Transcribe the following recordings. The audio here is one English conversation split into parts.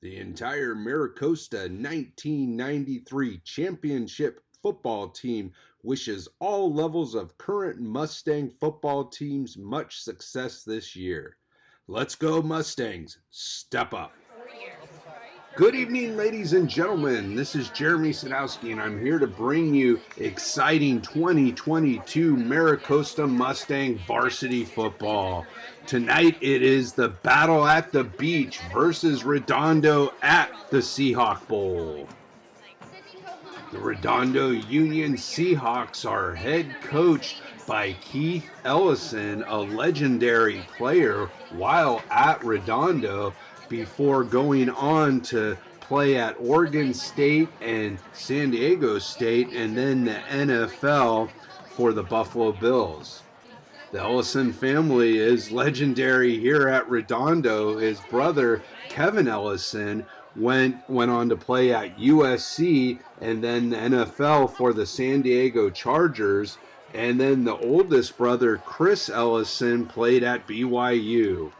The entire Maricosta 1993 championship football team wishes all levels of current Mustang football teams much success this year. Let's go Mustangs, step up. Good evening, ladies and gentlemen. This is Jeremy Sadowski, and I'm here to bring you exciting 2022 Maricosta Mustang varsity football. Tonight it is the Battle at the Beach versus Redondo at the Seahawk Bowl. The Redondo Union Seahawks are head coached by Keith Ellison, a legendary player while at Redondo, before going on to play at Oregon State and San Diego State and then the NFL for the Buffalo Bills. The Ellison family is legendary here at Redondo. His brother, Kevin Ellison, went on to play at USC and then the NFL for the San Diego Chargers. And then the oldest brother, Chris Ellison, played at BYU.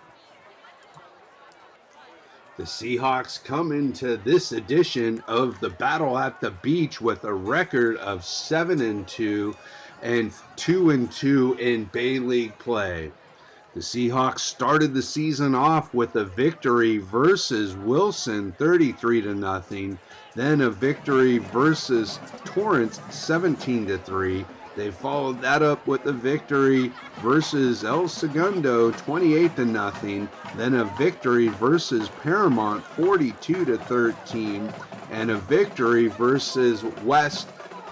The Seahawks come into this edition of the Battle at the Beach with a record of 7-2 and 2-2 in Bay League play. The Seahawks started the season off with a victory versus Wilson 33-0, then a victory versus Torrance 17-3. They followed that up with a victory versus El Segundo 28-0, then a victory versus Paramount 42-13, and a victory versus West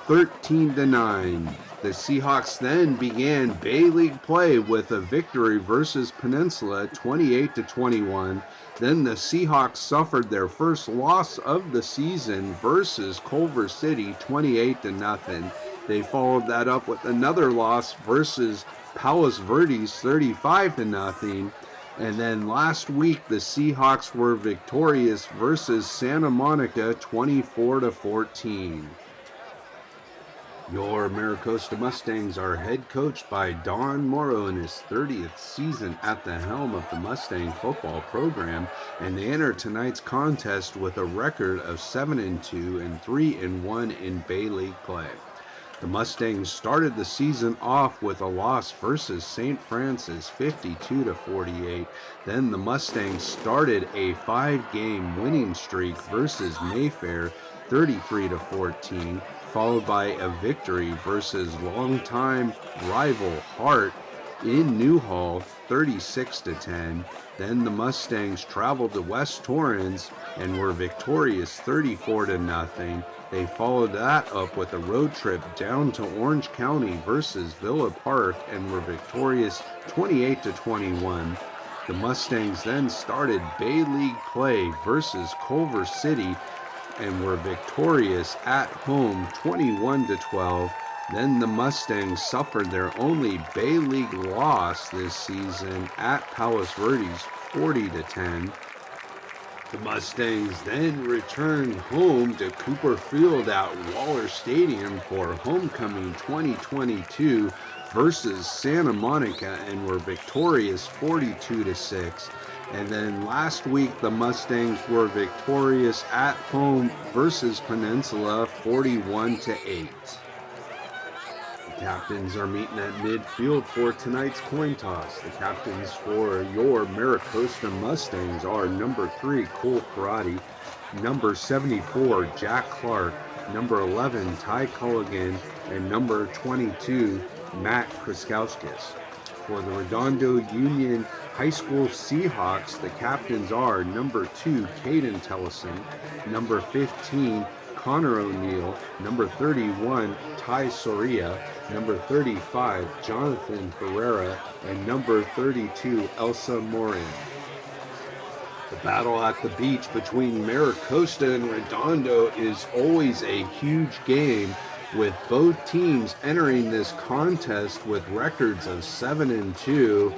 13-9. The Seahawks then began Bay League play with a victory versus Peninsula 28-21. Then the Seahawks suffered their first loss of the season versus Culver City 28-0. They followed that up with another loss versus Palos Verdes 35-0. And then last week the Seahawks were victorious versus Santa Monica 24-14. Your Maricosta Mustangs are head coached by Don Morrow in his 30th season at the helm of the Mustang football program, and they enter tonight's contest with a record of 7-2 and 3-1 in Bay League play. The Mustangs started the season off with a loss versus St. Francis 52-48. Then the Mustangs started a 5-game winning streak versus Mayfair 33-14, followed by a victory versus longtime rival Hart in Newhall 36-10. Then the Mustangs traveled to West Torrance and were victorious 34-0. They followed that up with a road trip down to Orange County versus Villa Park and were victorious 28-21. The Mustangs then started Bay League play versus Culver City and were victorious at home 21-12. Then the Mustangs suffered their only Bay League loss this season at Palos Verdes 40-10. The Mustangs then returned home to Cooper Field at Waller Stadium for Homecoming 2022 versus Santa Monica and were victorious 42-6. And then last week the Mustangs were victorious at home versus Peninsula 41-8. The captains are meeting at midfield for tonight's coin toss. The captains for your Maricosta Mustangs are number 3, Cole Karate, number 74, Jack Clark, number 11, Ty Culligan, and number 22, Matt Kraskowskis. For the Redondo Union High School Seahawks, the captains are number 2, Caden Tellison, number 15, Connor O'Neill, number 31, Ty Soria, number 35, Jonathan Herrera, and number 32, Elsa Morin. The battle at the beach between Maricosta and Redondo is always a huge game, with both teams entering this contest with records of 7-2.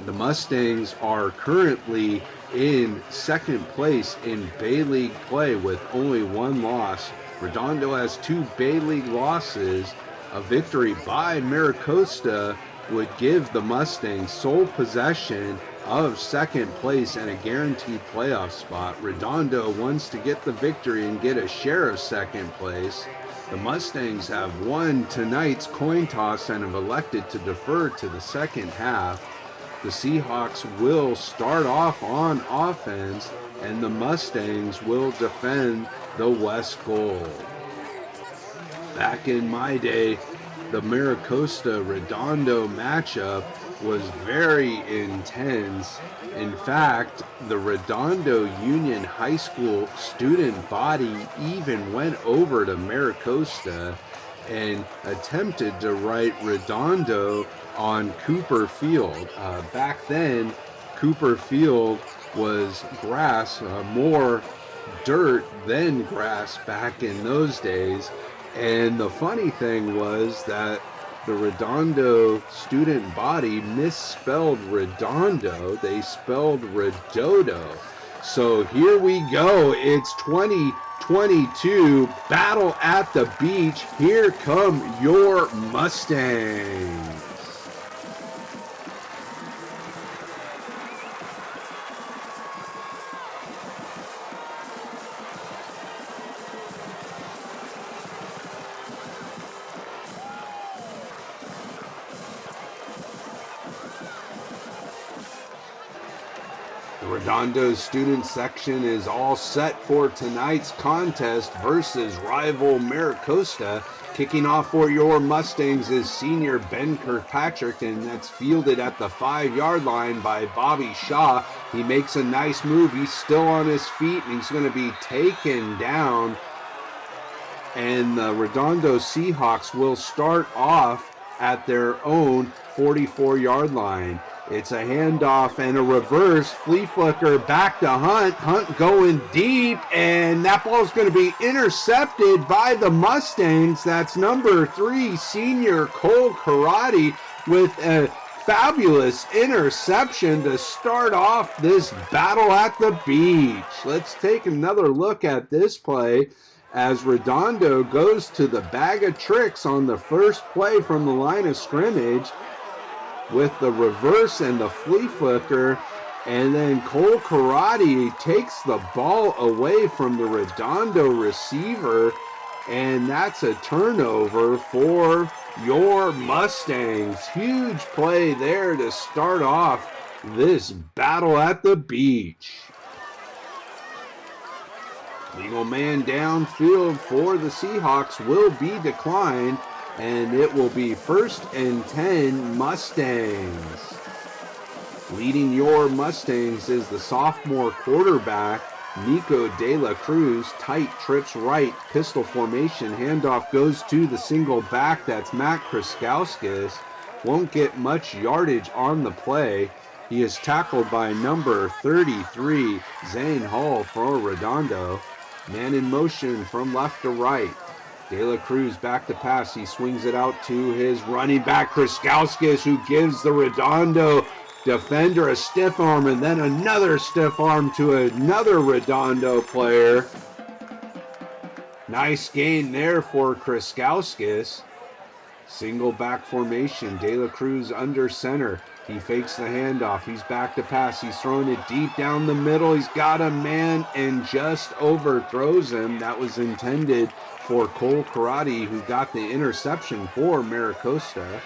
The Mustangs are currently in second place in Bay League play with only one loss. Redondo has 2 Bay League losses. A victory by Maricosta would give the Mustangs sole possession of second place and a guaranteed playoff spot. Redondo wants to get the victory and get a share of second place. The Mustangs have won tonight's coin toss and have elected to defer to the second half. The Seahawks will start off on offense, and the Mustangs will defend the West goal. Back in my day, the Maricosta-Redondo matchup was very intense. In fact, the Redondo Union High School student body even went over to Maricosta and attempted to write Redondo on Cooper Field. Back then, Cooper Field was grass, more dirt than grass back in those days. And the funny thing was that the Redondo student body misspelled Redondo. They spelled Redodo. So here we go. It's 2022 Battle at the Beach. Here come your Mustangs. Redondo's student section is all set for tonight's contest versus rival Maricosta. Kicking off for your Mustangs is senior Ben Kirkpatrick, and that's fielded at the 5-yard line by Bobby Shaw. He makes a nice move. He's still on his feet, and he's going to be taken down. And the Redondo Seahawks will start off at their own 44-yard line. It's a handoff and a reverse. Flea flicker back to Hunt. Hunt going deep, and that ball is going to be intercepted by the Mustangs. That's number 3, senior Cole Karate, with a fabulous interception to start off this battle at the beach. Let's take another look at this play as Redondo goes to the bag of tricks on the first play from the line of scrimmage with the reverse and the flea flicker, and then Cole Karate takes the ball away from the Redondo receiver, and that's a turnover for your Mustangs. Huge play there to start off this battle at the beach. Legal man downfield for the Seahawks will be declined, and it will be 1st and 10 Mustangs. Leading your Mustangs is the sophomore quarterback, Nico De La Cruz. Tight trips right, pistol formation, handoff goes to the single back, that's Matt Kraskowskis. Won't get much yardage on the play. He is tackled by number 33, Zane Hall for Redondo. Man in motion from left to right. De La Cruz back to pass. He swings it out to his running back, Kraskowskis, who gives the Redondo defender a stiff arm, and then another stiff arm to another Redondo player. Nice gain there for Kraskowskis. Single back formation. De La Cruz under center. He fakes the handoff. He's back to pass. He's throwing it deep down the middle. He's got a man and just overthrows him. That was intended for Cole Karate, who got the interception for Maricosta.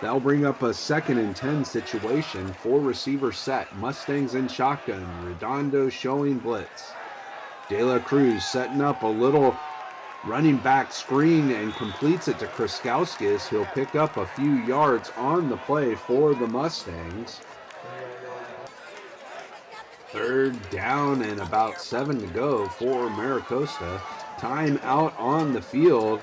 That'll bring up a 2nd and 10 situation. 4 receiver set. Mustangs in shotgun. Redondo showing blitz. De La Cruz setting up a little running back screen and completes it to Kraskowskis. He'll pick up a few yards on the play for the Mustangs. 3rd down and about 7 to go for Maricosta. Time out on the field.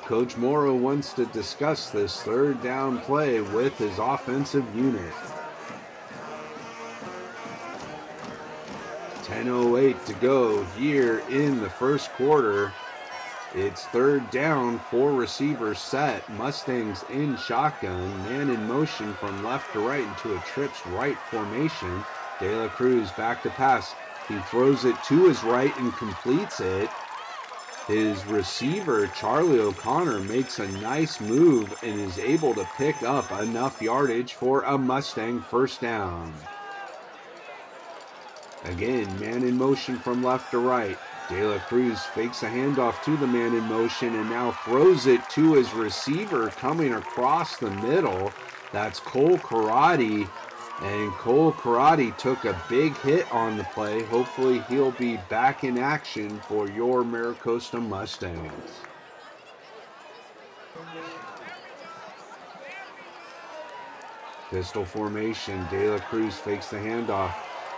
Coach Morrow wants to discuss this 3rd down play with his offensive unit. 10:08 to go here in the first quarter. It's 3rd down, 4 receivers set. Mustangs in shotgun. Man in motion from left to right into a trips right formation. De La Cruz back to pass. He throws it to his right and completes it. His receiver, Charlie O'Connor, makes a nice move and is able to pick up enough yardage for a Mustang 1st down. Again, man in motion from left to right. De La Cruz fakes a handoff to the man in motion and now throws it to his receiver coming across the middle. That's Cole Karate. And Cole Karate took a big hit on the play. Hopefully he'll be back in action for your Maricosta Mustangs. Pistol formation. De La Cruz fakes the handoff.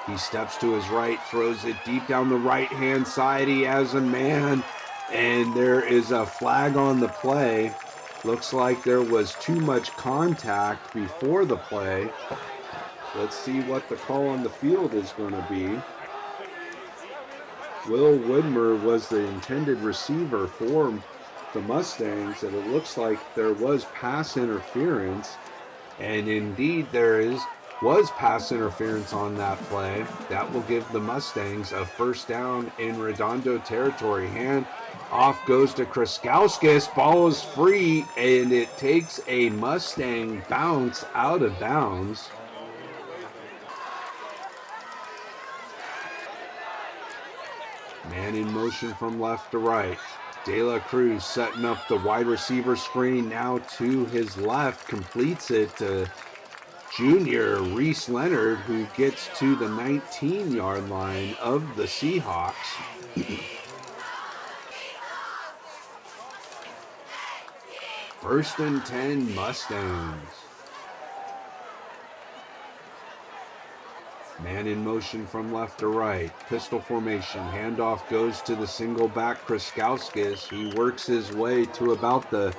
He steps to his right, throws it deep down the right-hand side. He has a man, and there is a flag on the play. Looks like there was too much contact before the play. Let's see what the call on the field is going to be. Will Widmer was the intended receiver for the Mustangs, and it looks like there was pass interference. And indeed there was pass interference on that play. That will give the Mustangs a first down in Redondo territory. Hand off goes to Kraskowskis. Ball is free, and it takes a Mustang bounce out of bounds. Man in motion from left to right. De La Cruz setting up the wide receiver screen now to his left, completes it to junior Reese Leonard, who gets to the 19-yard line of the Seahawks. First and 10 Mustangs. Man in motion from left to right. Pistol formation. Handoff goes to the single back Kraskowskis. He works his way to about the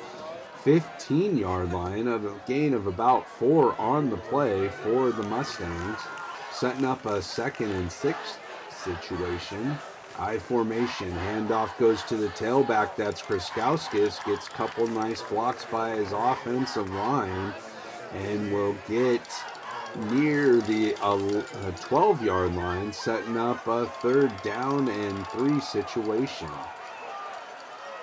15-yard line, of a gain of about 4 on the play for the Mustangs. Setting up a 2nd and 6 situation. I formation. Handoff goes to the tailback. That's Kraskowskis. Gets a couple nice blocks by his offensive line and will get near the 12-yard line, setting up a 3rd down and 3 situation.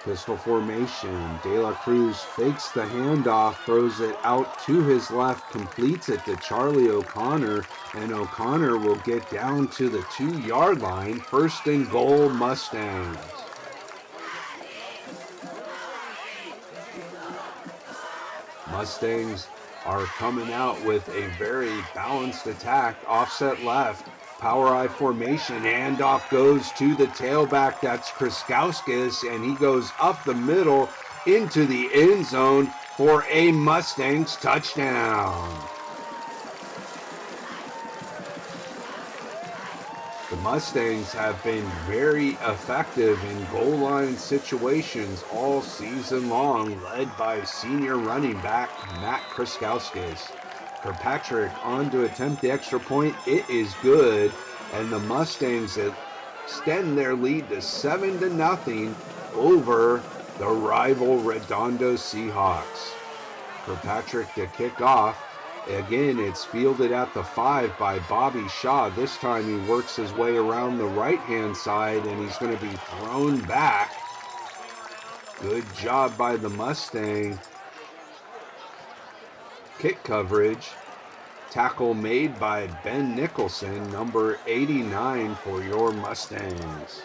Pistol formation. De La Cruz fakes the handoff, throws it out to his left, completes it to Charlie O'Connor, and O'Connor will get down to the 2-yard line. First and goal, Mustangs. Mustangs are coming out with a very balanced attack. Offset left, power I formation, handoff goes to the tailback. That's Kraskowskis, and he goes up the middle into the end zone for a Mustangs touchdown. The Mustangs have been very effective in goal line situations all season long, led by senior running back Matt Kraskowskis. Kirkpatrick on to attempt the extra point. It is good, and the Mustangs extend their lead to 7-0 over the rival Redondo Seahawks. Kirkpatrick to kick off. Again, it's fielded at the 5 by Bobby Shaw. This time he works his way around the right-hand side, and he's going to be thrown back. Good job by the Mustang. Kick coverage. Tackle made by Ben Nicholson, number 89 for your Mustangs.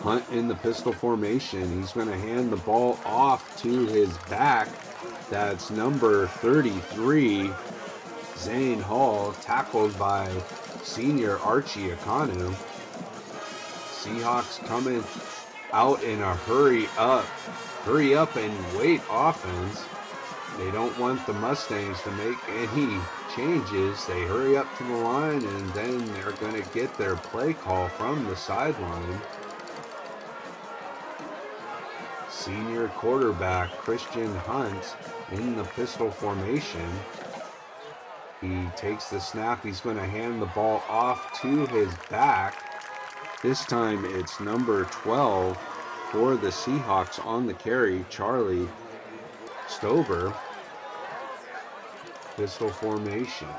Hunt in the pistol formation. He's going to hand the ball off to his back. That's number 33, Zane Hall, tackled by senior Archie Akanu. Seahawks coming out in a hurry up and wait offense. They don't want the Mustangs to make any changes. They hurry up to the line, and then they're going to get their play call from the sideline. Senior quarterback Christian Hunt in the pistol formation. He takes the snap. He's going to hand the ball off to his back. This time it's number 12 for the Seahawks on the carry, Charlie Stover. Pistol formation.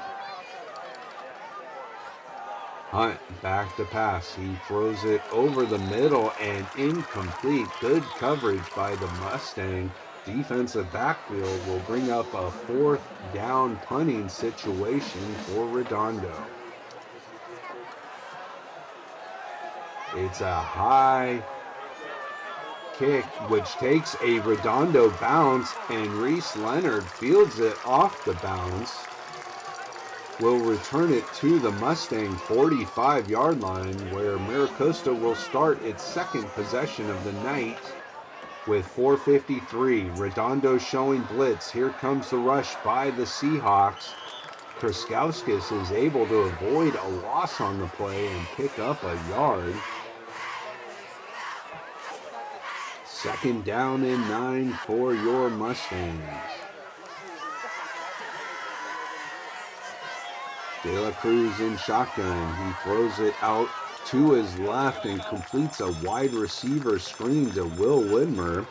Hunt back to pass. He throws it over the middle and incomplete. Good coverage by the Mustang defensive backfield will bring up a 4th down punting situation for Redondo. It's a high kick, which takes a Redondo bounce, and Reese Leonard fields it off the bounce. Will return it to the Mustang 45-yard line, where Maricosta will start its second possession of the night with 4:53. Redondo showing blitz. Here comes the rush by the Seahawks. Kraskowskis is able to avoid a loss on the play and pick up a yard. 2nd down and 9 for your Mustangs. De La Cruz in shotgun. He throws it out to his left and completes a wide receiver screen to Will Widmer.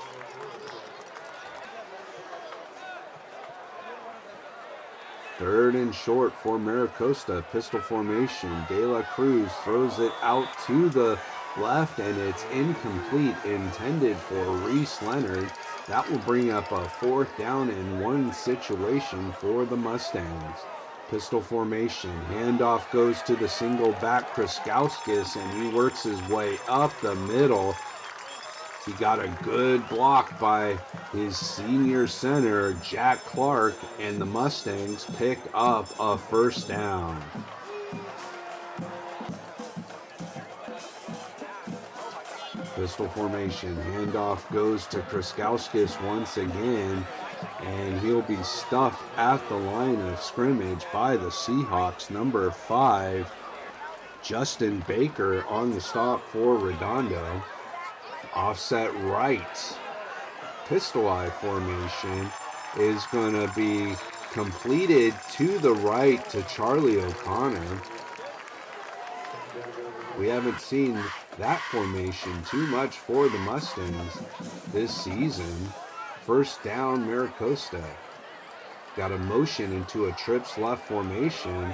Third and short for Maricosta. Pistol formation. De La Cruz throws it out to the left, and it's incomplete, intended for Reese Leonard. That will bring up a 4th down and 1 situation for the Mustangs. Pistol formation. Handoff goes to the single back Kraskowskis, and he works his way up the middle. He got a good block by his senior center, Jack Clark, and the Mustangs pick up a 1st down. Pistol formation. Handoff goes to Kraskowskis once again, and he'll be stuffed at the line of scrimmage by the Seahawks. Number 5, Justin Baker on the stop for Redondo. Offset right. Pistol eye formation is going to be completed to the right to Charlie O'Connor. We haven't seen that formation too much for the Mustangs this season. 1st down, Maricosta. Got a motion into a trips left formation,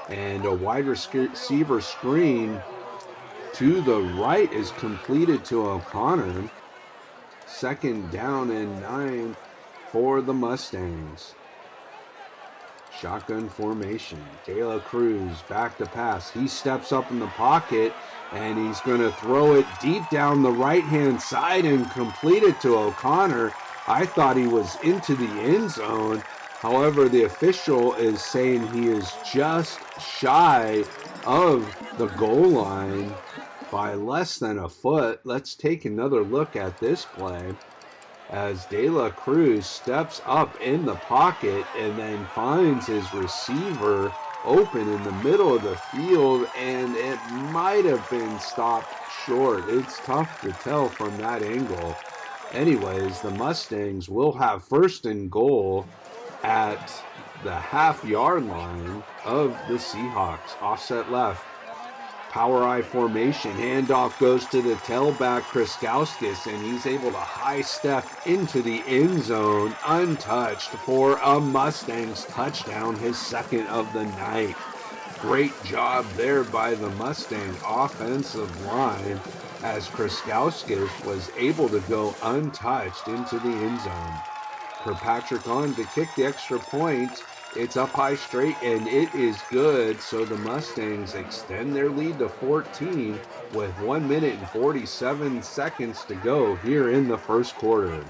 and a wide receiver screen to the right is completed to O'Connor. 2nd down and 9 for the Mustangs. Shotgun formation. De La Cruz back to pass. He steps up in the pocket, and he's going to throw it deep down the right-hand side and complete it to O'Connor. I thought he was into the end zone. However, the official is saying he is just shy of the goal line by less than a foot. Let's take another look at this play as De La Cruz steps up in the pocket and then finds his receiver open in the middle of the field, and it might have been stopped short. It's tough to tell from that angle. Anyways, the Mustangs will have 1st and goal at the half-yard line of the Seahawks. Offset left. Power eye formation. Handoff goes to the tailback Kraskowskis, and he's able to high step into the end zone untouched for a Mustangs touchdown, his 2nd of the night. Great job there by the Mustang offensive line, as Kraskowskis was able to go untouched into the end zone. Kirkpatrick on to kick the extra point. It's up high straight, and it is good. So the Mustangs extend their lead to 14 with 1 minute and 47 seconds to go here in the 1st quarter.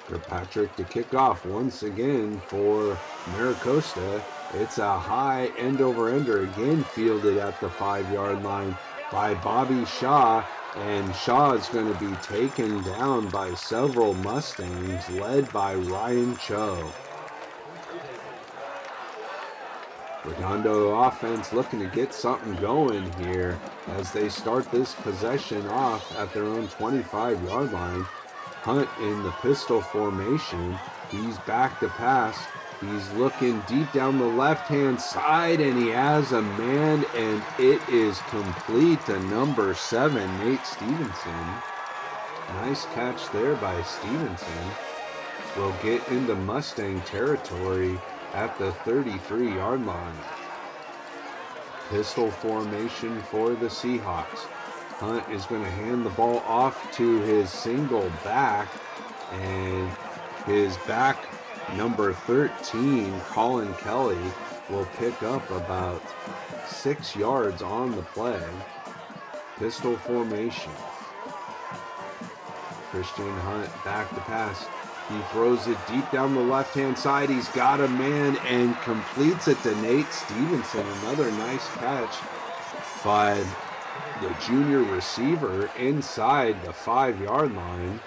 Kirkpatrick to kick off once again for Maricosta. It's a high end-over-ender again, fielded at the 5-yard line by Bobby Shaw, and Shaw is going to be taken down by several Mustangs, led by Ryan Cho. Redondo offense looking to get something going here as they start this possession off at their own 25-yard line. Hunt in the pistol formation. He's back to pass. He's looking deep down the left-hand side, and he has a man, and it is complete to number 7, Nate Stevenson. Nice catch there by Stevenson. Will get into Mustang territory at the 33-yard line. Pistol formation for the Seahawks. Hunt is going to hand the ball off to his single back, And his back, number 13, Colin Kelly, will pick up about 6 yards on the play. Pistol formation. Christian Hunt back to pass. He throws it deep down the left-hand side. He's got a man and completes it to Nate Stevenson. Another nice catch by the junior receiver inside the 5-yard line,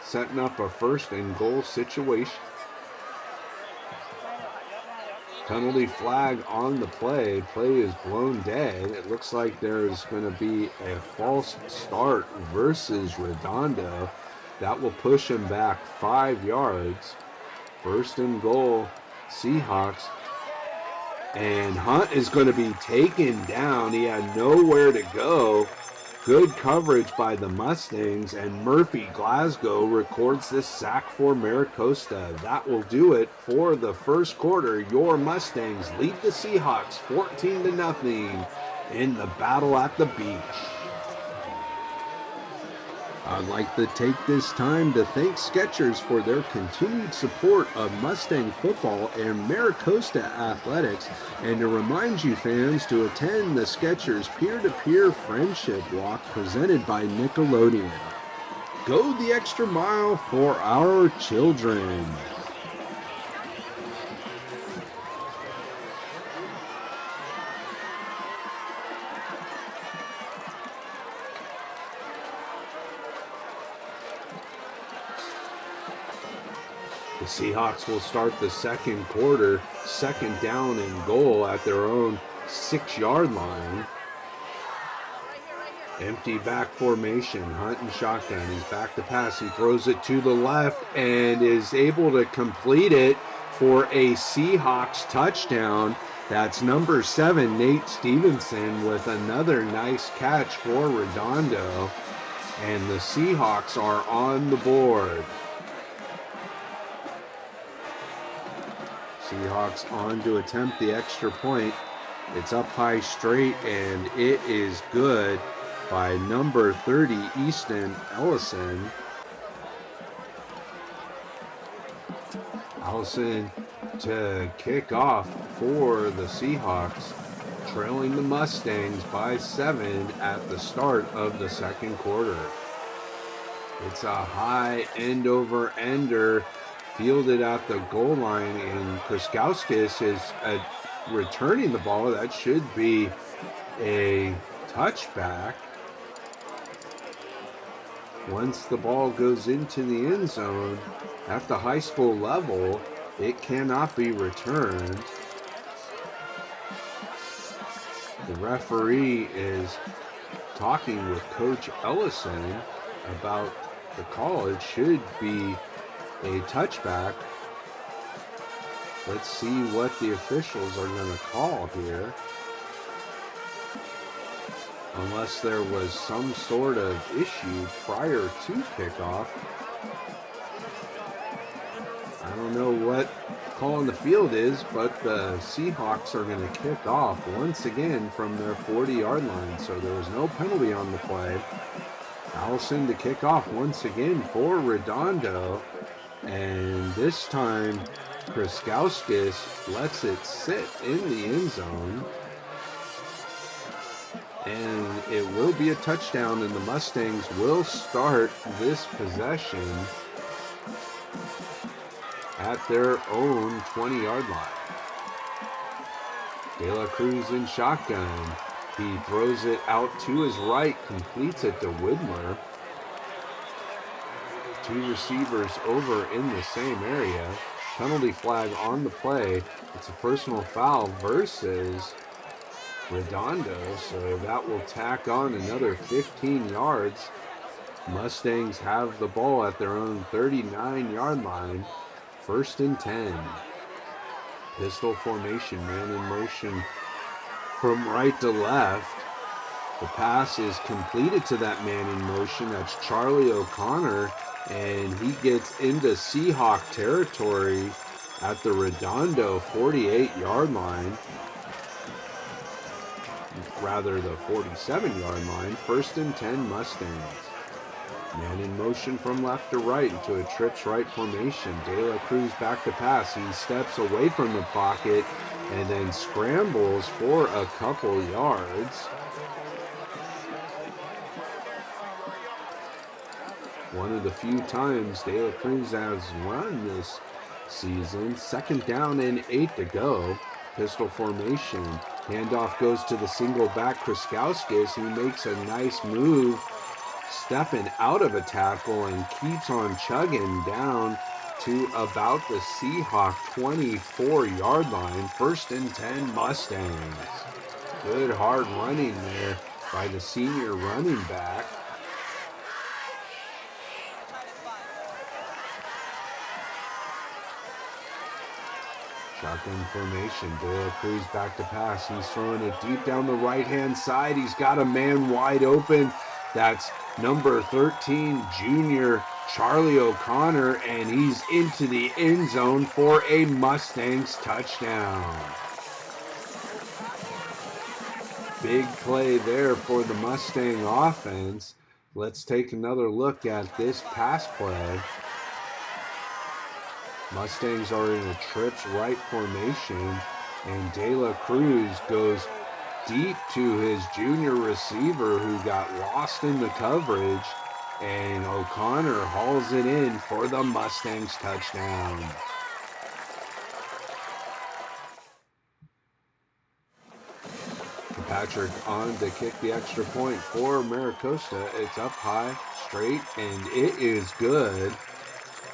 setting up a 1st and goal situation. Penalty flag on the play. Play is blown dead. It looks like there's going to be a false start versus Redondo. That will push him back 5 yards. 1st and goal, Seahawks. And Hunt is going to be taken down. He had nowhere to go. Good coverage by the Mustangs, and Murphy Glasgow records this sack for Maricosta. That will do it for the 1st quarter. Your Mustangs lead the Seahawks 14-0 in the battle at the beach. I'd like to take this time to thank Skechers for their continued support of Mustang football and Maricosta athletics, and to remind you fans to attend the Skechers peer-to-peer friendship walk presented by Nickelodeon. Go the extra mile for our children. The Seahawks will start the 2nd quarter, 2nd down and goal at their own 6-yard line. Empty back formation, Hunt and shotgun. He's back to pass. He throws it to the left and is able to complete it for a Seahawks touchdown. That's number 7, Nate Stevenson, with another nice catch for Redondo. And the Seahawks are on the board. Seahawks on to attempt the extra point. It's up high straight, and it is good by number 30, Easton Ellison. Ellison to kick off for the Seahawks, trailing the Mustangs by 7 at the start of the 2nd quarter. It's a high end-over-ender fielded at the goal line, and Kraskowskis is returning the ball. That should be a touchback. Once the ball goes into the end zone at the high school level, it cannot be returned. The referee is talking with Coach Ellison about the call. It should be a touchback. Let's see what the officials are going to call here. Unless there was some sort of issue prior to kickoff. I don't know what call on the field is, but the Seahawks are going to kick off once again from their 40-yard line. So there was no penalty on the play. Allison to kick off once again for Redondo. And this time, Kraskowskis lets it sit in the end zone. And it will be a touchdown, and the Mustangs will start this possession at their own 20-yard line. De La Cruz in shotgun. He throws it out to his right, completes it to Widmer. 2 receivers over in the same area. Penalty flag on the play. It's a personal foul versus Redondo, so that will tack on another 15 yards. Mustangs have the ball at their own 39-yard line. 1st and 10. Pistol formation, man in motion from right to left. The pass is completed to that man in motion. That's Charlie O'Connor, and he gets into Seahawk territory at the Redondo 48-yard line. Rather, the 47-yard line. 1st and 10 Mustangs. Man in motion from left to right into a trips right formation. De La Cruz back to pass. He steps away from the pocket and then scrambles for a couple yards. One of the few times De La Cruz has run this season. 2nd down and 8 to go. Pistol formation. Handoff goes to the single back Kriskauskis. He makes a nice move, stepping out of a tackle and keeps on chugging down to about the Seahawk 24-yard line. 1st and 10 Mustangs. Good hard running there by the senior running back. Shotgun formation. De La Cruz back to pass. He's throwing it deep down the right-hand side. He's got a man wide open. That's number 13, junior Charlie O'Connor, and he's into the end zone for a Mustangs touchdown. Big play there for the Mustang offense. Let's take another look at this pass play. Mustangs are in a trips right formation, and De La Cruz goes deep to his junior receiver who got lost in the coverage, and O'Connor hauls it in for the Mustangs touchdown. Patrick on to kick the extra point for Maricosta. It's up high, straight, and it is good.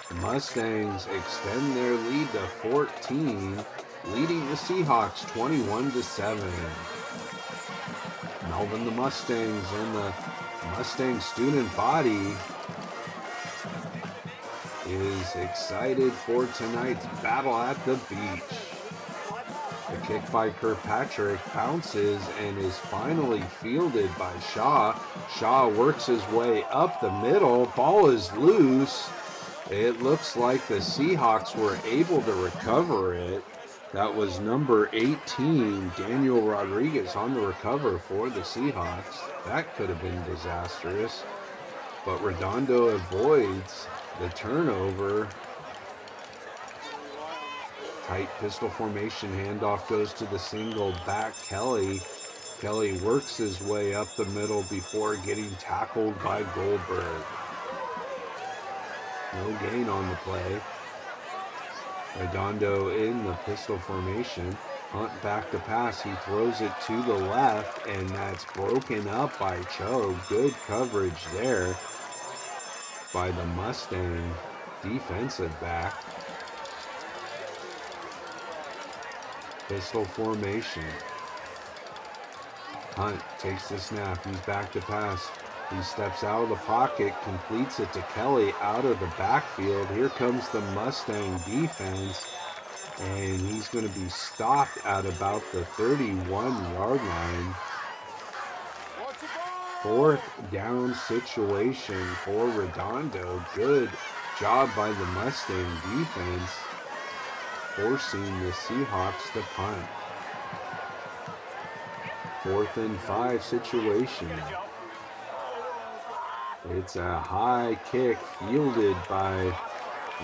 The Mustangs extend their lead to 14, leading the Seahawks 21-7. Melvin the Mustangs and the Mustang student body is excited for tonight's battle at the beach. The kick by Kirkpatrick bounces and is finally fielded by Shaw. Shaw works his way up the middle. Ball is loose. It looks like the Seahawks were able to recover it. That was number 18, Daniel Rodriguez, on the recover for the Seahawks. That could have been disastrous. But Redondo avoids the turnover. Tight pistol formation, handoff goes to the single back Kelly. Kelly works his way up the middle before getting tackled by Goldberg. No gain on the play. Redondo in the pistol formation. Hunt back to pass. He throws it to the left, and that's broken up by Cho. Good coverage there by the Mustang defensive back. Pistol formation. Hunt takes the snap. He's back to pass. He steps out of the pocket, completes it to Kelly out of the backfield. Here comes the Mustang defense, and he's going to be stopped at about the 31-yard line. 4th down situation for Redondo. Good job by the Mustang defense, forcing the Seahawks to punt. 4th and 5 situation. It's a high kick fielded by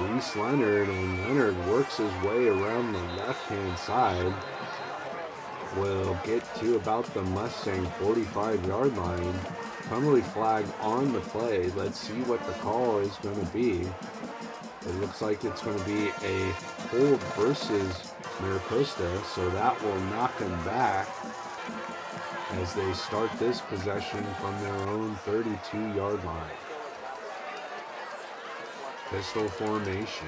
Reese Leonard, and Leonard works his way around the left-hand side. Will get to about the Mustang 45-yard line. Penalty flag on the play. Let's see what the call is going to be. It looks like it's going to be a hold versus Maricosta, so that will knock him back as they start this possession from their own 32-yard line. Pistol formation.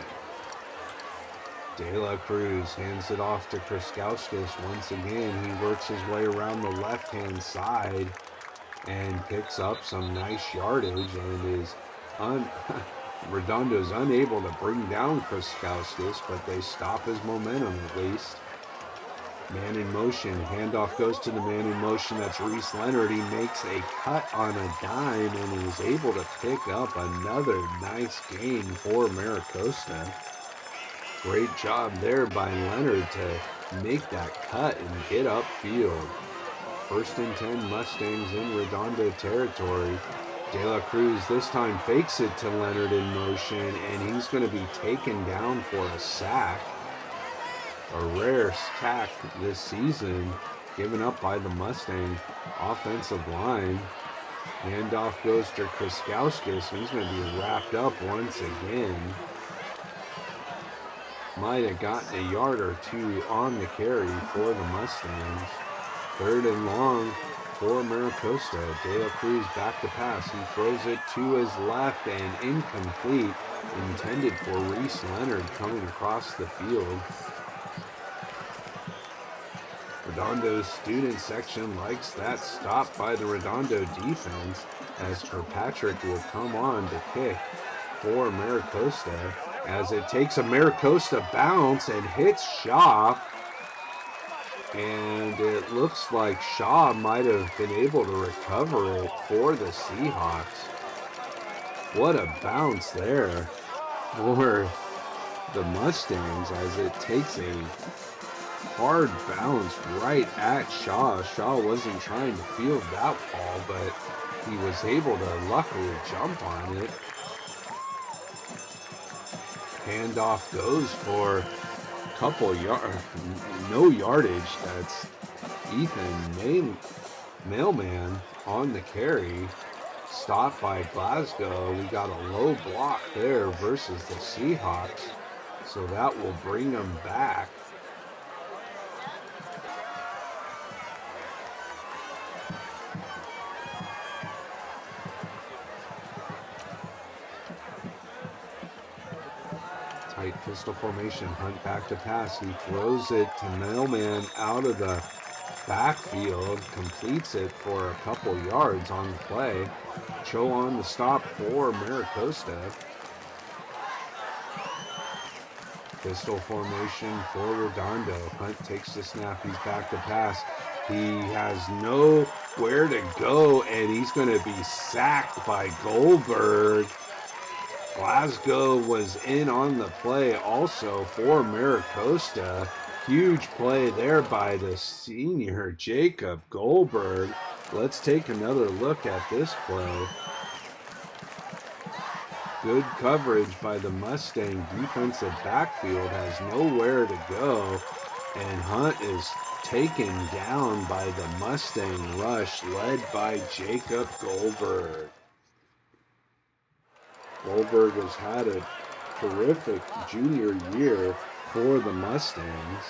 De La Cruz hands it off to Kriskauskis. Once again, he works his way around the left-hand side and picks up some nice yardage, and is Redondo's unable to bring down Kriskauskis, but they stop his momentum at least. Man in motion. Handoff goes to the man in motion. That's Reese Leonard. He makes a cut on a dime and is able to pick up another nice gain for Maricosta. Great job there by Leonard to make that cut and get upfield. 1st and 10 Mustangs in Redondo territory. De La Cruz this time fakes it to Leonard in motion, and he's going to be taken down for a sack. A rare sack this season, given up by the Mustang offensive line. Handoff goes to Kriskowskis. He's going to be wrapped up once again. Might have gotten a yard or two on the carry for the Mustangs. 3rd and long for Maricosta. De La Cruz back to pass. He throws it to his left and incomplete. Intended for Reese Leonard coming across the field. Redondo's student section likes that stop by the Redondo defense, as Kirkpatrick will come on to kick for Maricosta, as it takes a Maricosta bounce and hits Shaw. And it looks like Shaw might have been able to recover it for the Seahawks. What a bounce there for the Mustangs, as it takes a hard bounce right at Shaw. Shaw wasn't trying to field that ball, but he was able to luckily jump on it. Handoff goes for a couple no yardage. That's Ethan Mailman on the carry. Stopped by Glasgow. We got a low block there versus the Seahawks, so that will bring them back. Tight pistol formation, Hunt back to pass. He throws it to Mailman out of the backfield, completes it for a couple yards on the play. Cho on the stop for Maricosta. Pistol formation for Redondo. Hunt takes the snap. He's back to pass. He has nowhere to go, and he's going to be sacked by Goldberg. Glasgow was in on the play also for Maricosta. Huge play there by the senior Jacob Goldberg. Let's take another look at this play. Good coverage by the Mustang defensive backfield, has nowhere to go, and Hunt is taken down by the Mustang rush led by Jacob Goldberg. Goldberg has had a terrific junior year for the Mustangs.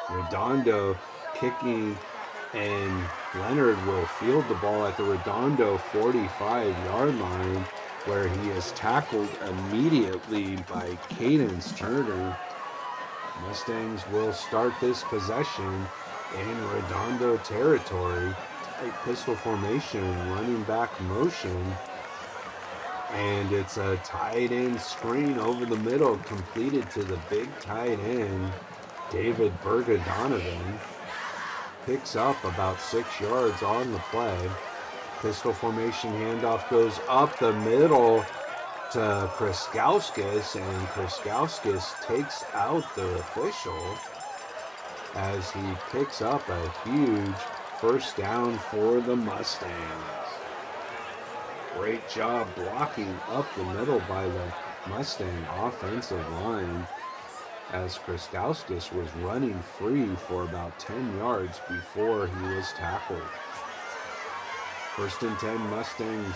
Redondo kicking, and Leonard will field the ball at the Redondo 45-yard line, where he is tackled immediately by Cadence Turner. Mustangs will start this possession in Redondo territory. A pistol formation, running back motion, and it's a tight end screen over the middle, completed to the big tight end, David Bergadonovan. Picks up about 6 yards on the play. Pistol formation handoff goes up the middle to Kriskowskis, and Kriskowskis takes out the official as he picks up a huge first down for the Mustangs. Great job blocking up the middle by the Mustang offensive line, as Kriskowskis was running free for about 10 yards before he was tackled. 1st and 10 Mustangs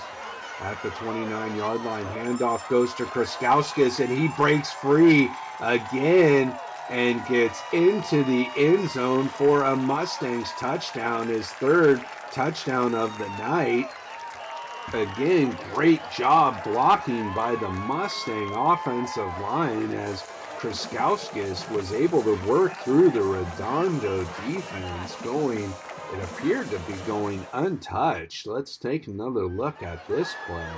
at the 29-yard line. Handoff goes to Kriskowskis, and he breaks free again and gets into the end zone for a Mustangs touchdown, his 3rd touchdown of the night. Again, great job blocking by the Mustang offensive line, as Kriskowskis was able to work through the Redondo defense, it appeared to be going untouched. Let's take another look at this play.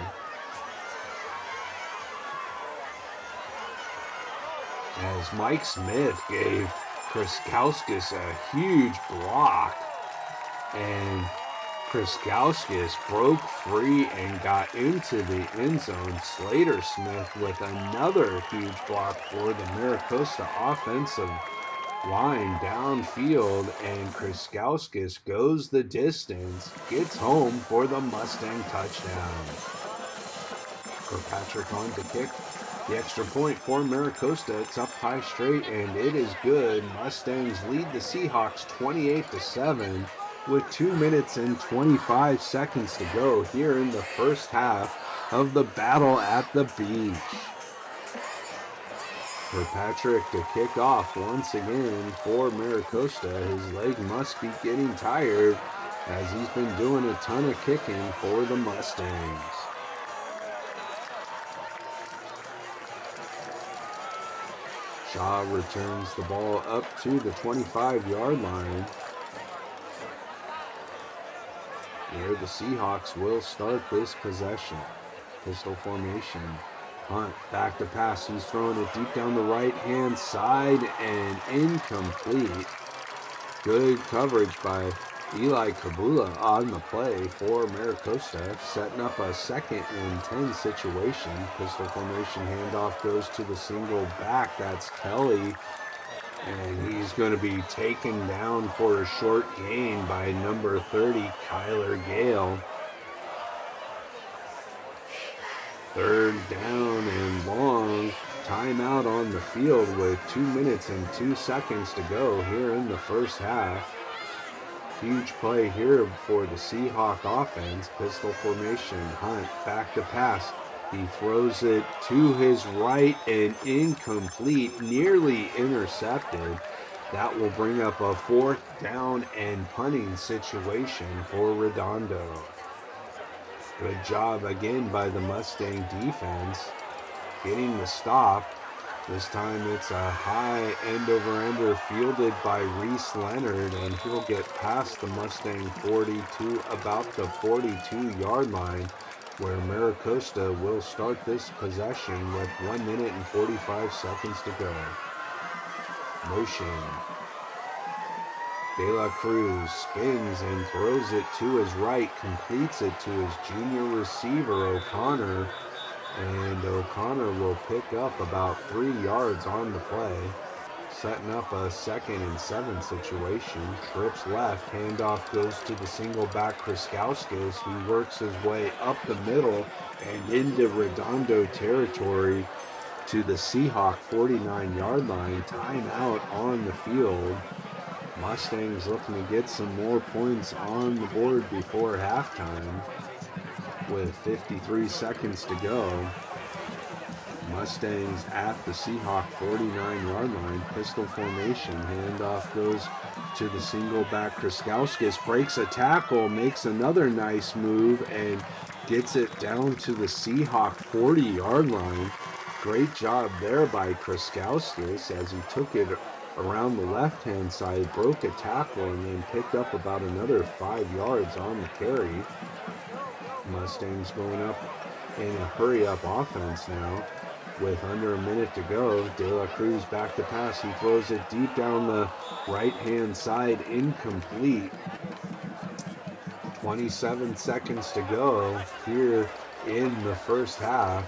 As Mike Smith gave Kriskowskis a huge block, and Kriskowskis broke free and got into the end zone. Slater Smith with another huge block for the Maricosta offensive line downfield, and Kriskauskas goes the distance, gets home for the Mustang touchdown. Kirkpatrick on to kick the extra point for Maricosta. It's up high straight, and it is good. Mustangs lead the Seahawks 28-7 with 2 minutes and 25 seconds to go here in the first half of the battle at the beach. Kirkpatrick to kick off once again for Maricosta. His leg must be getting tired as he's been doing a ton of kicking for the Mustangs. Shaw returns the ball up to the 25-yard line. Here the Seahawks will start this possession. Pistol formation. Hunt back to pass. He's throwing it deep down the right-hand side and incomplete. Good coverage by Eli Kabula on the play for Maricosta, setting up a 2nd and 10 situation. Pistol formation handoff goes to the single back. That's Kelly. And he's going to be taken down for a short gain by number 30, Kyler Gale. 3rd down and long. Timeout on the field with 2 minutes and 2 seconds to go here in the first half. Huge play here for the Seahawk offense. Pistol formation. Hunt back to pass. He throws it to his right and incomplete, nearly intercepted. That will bring up a 4th down and punting situation for Redondo. Good job again by the Mustang defense getting the stop. This time it's a high end-over-ender fielded by Reese Leonard, and he'll get past the Mustang 40 to about the 42-yard line, where Maricosta will start this possession with 1 minute and 45 seconds to go. Motion. De La Cruz spins and throws it to his right, completes it to his junior receiver, O'Connor, and O'Connor will pick up about 3 yards on the play, setting up a 2nd and 7 situation. Trips left, handoff goes to the single back Kriskauskas, who works his way up the middle and into Redondo territory to the Seahawk 49-yard line. Timeout on the field. Mustangs looking to get some more points on the board before halftime with 53 seconds to go. Mustangs at the Seahawk 49-yard line. Pistol formation. Handoff goes to the single back. Kriskauskas breaks a tackle, makes another nice move, and gets it down to the Seahawk 40-yard line. Great job there by Kriskauskas as he took it around the left-hand side, broke a tackle, and then picked up about another 5 yards on the carry. Mustangs going up in a hurry-up offense now with under a minute to go. De La Cruz back to pass. He throws it deep down the right-hand side, incomplete. 27 seconds to go here in the first half.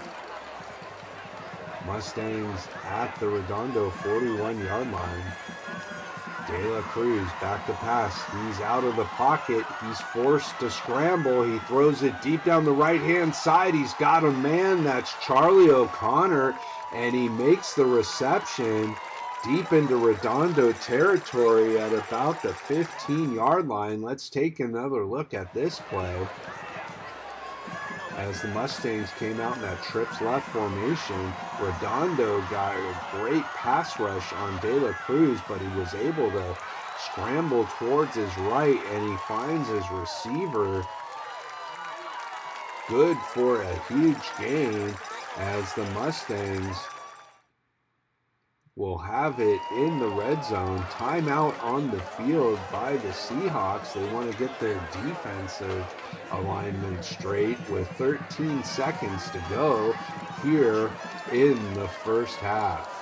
Mustangs at the Redondo 41-yard line. De La Cruz back to pass. He's out of the pocket. He's forced to scramble. He throws it deep down the right-hand side. He's got a man. That's Charlie O'Connor, and he makes the reception deep into Redondo territory at about the 15-yard line. Let's take another look at this play. As the Mustangs came out in that trips left formation, Redondo got a great pass rush on De La Cruz, but he was able to scramble towards his right, and he finds his receiver. Good for a huge gain as the Mustangs will have it in the red zone. Timeout on the field by the Seahawks. They want to get their defensive alignment straight with 13 seconds to go here in the first half.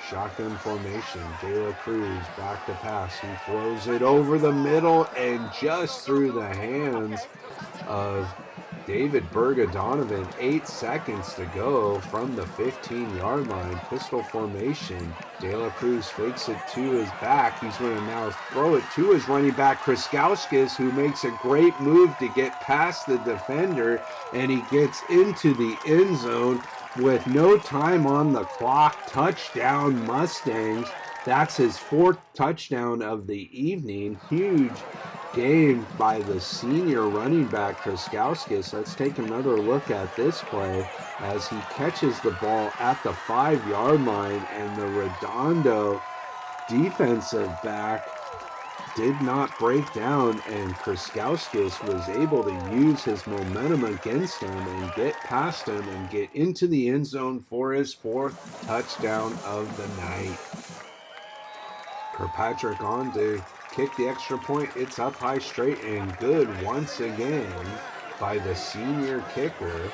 Shotgun formation. De La Cruz back to pass. He throws it over the middle and just through the hands of David Berga-Donovan, 8 seconds to go from the 15-yard line. Pistol formation. De La Cruz fakes it to his back. He's going to now throw it to his running back, Kriskauskas, who makes a great move to get past the defender, and he gets into the end zone with no time on the clock. Touchdown, Mustangs. That's his 4th touchdown of the evening. Huge game by the senior running back Kriskauskas. Let's take another look at this play as he catches the ball at the 5-yard line, and the Redondo defensive back did not break down, and Kriskauskas was able to use his momentum against him and get past him and get into the end zone for his 4th touchdown of the night. Kirkpatrick on to kick the extra point. It's up high, straight, and good once again by the senior kicker,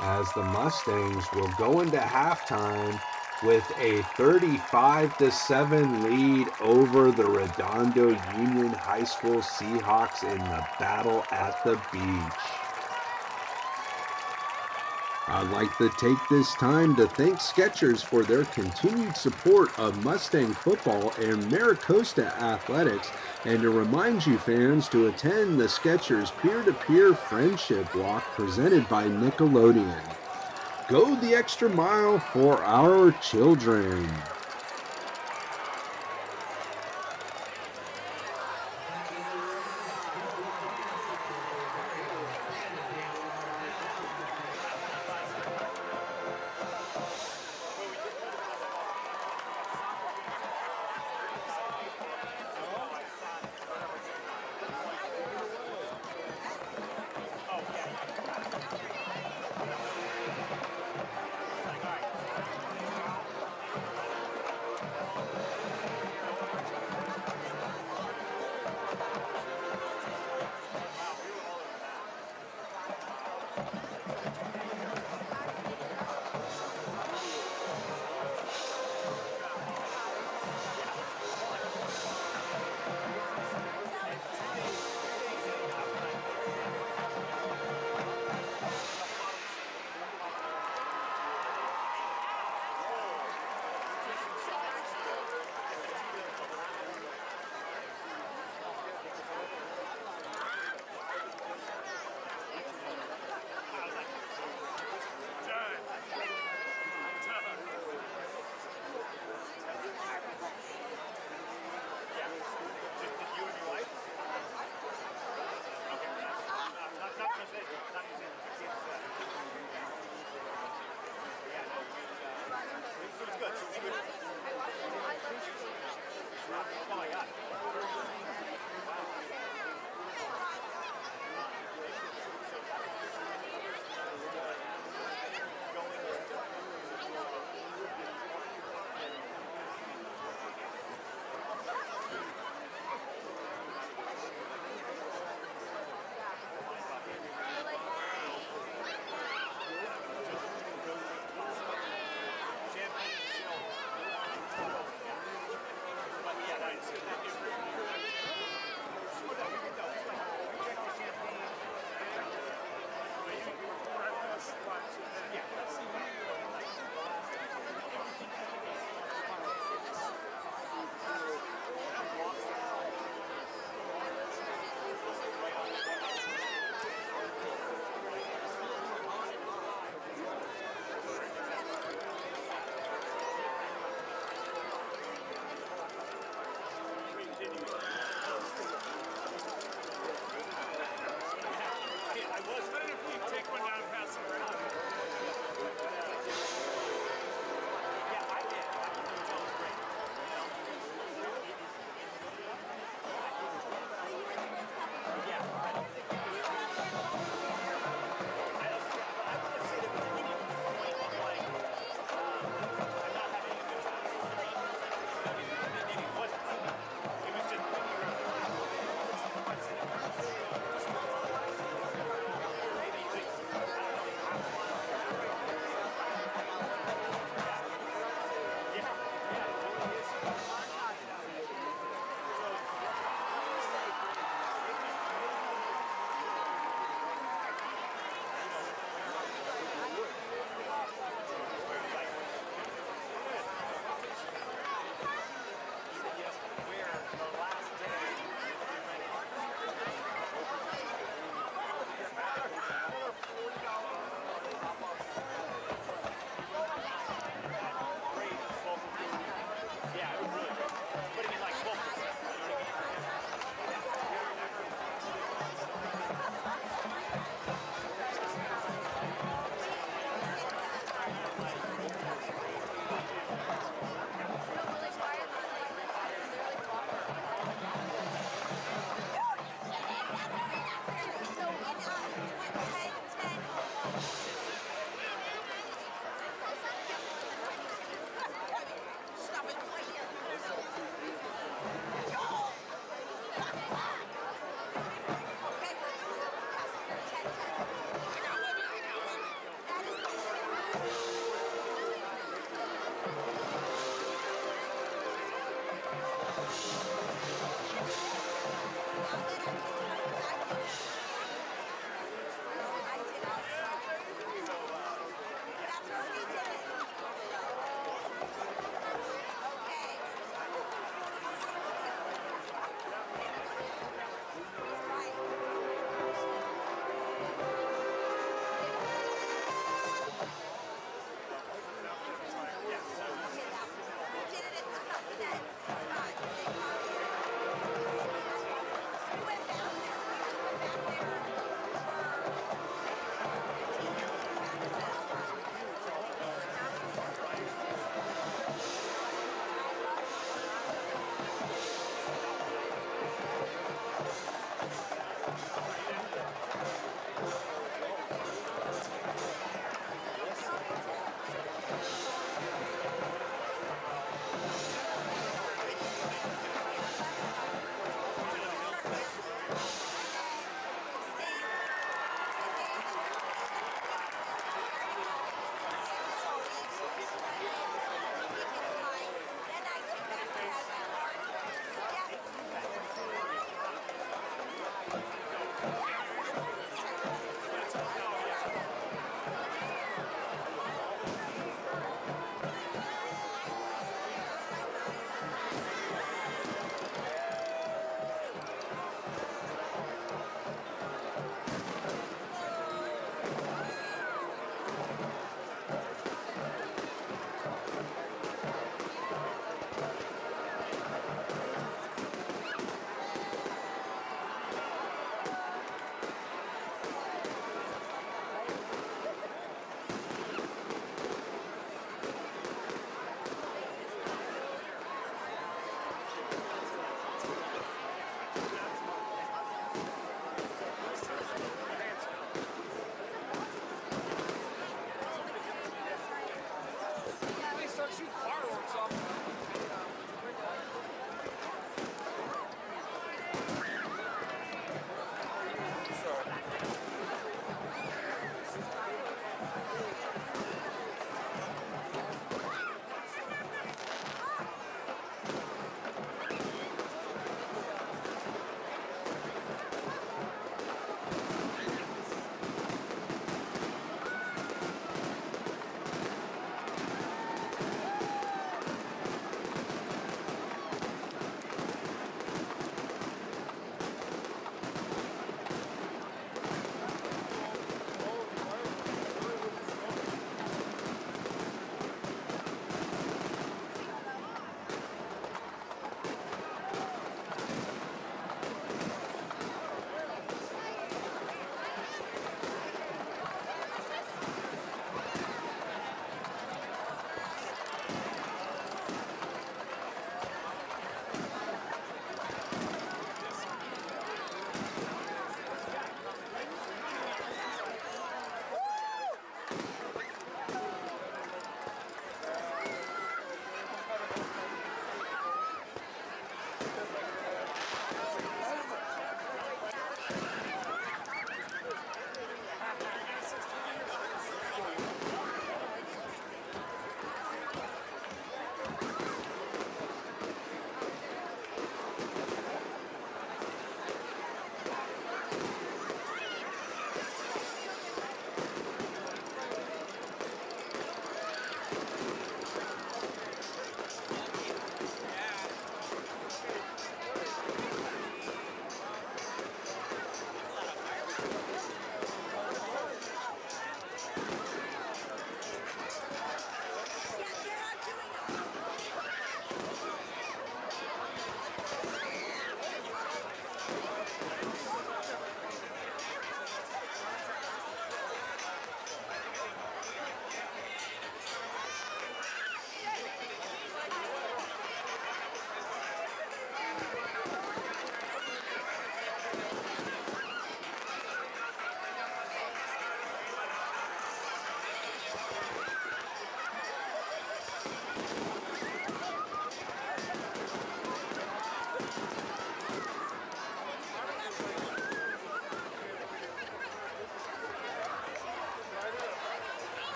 as the Mustangs will go into halftime with a 35-7 lead over the Redondo Union High School Seahawks in the Battle at the Beach. I'd like to take this time to thank Skechers for their continued support of Mustang football and Maricosta athletics, and to remind you fans to attend the Skechers peer-to-peer friendship walk presented by Nickelodeon. Go the extra mile for our children.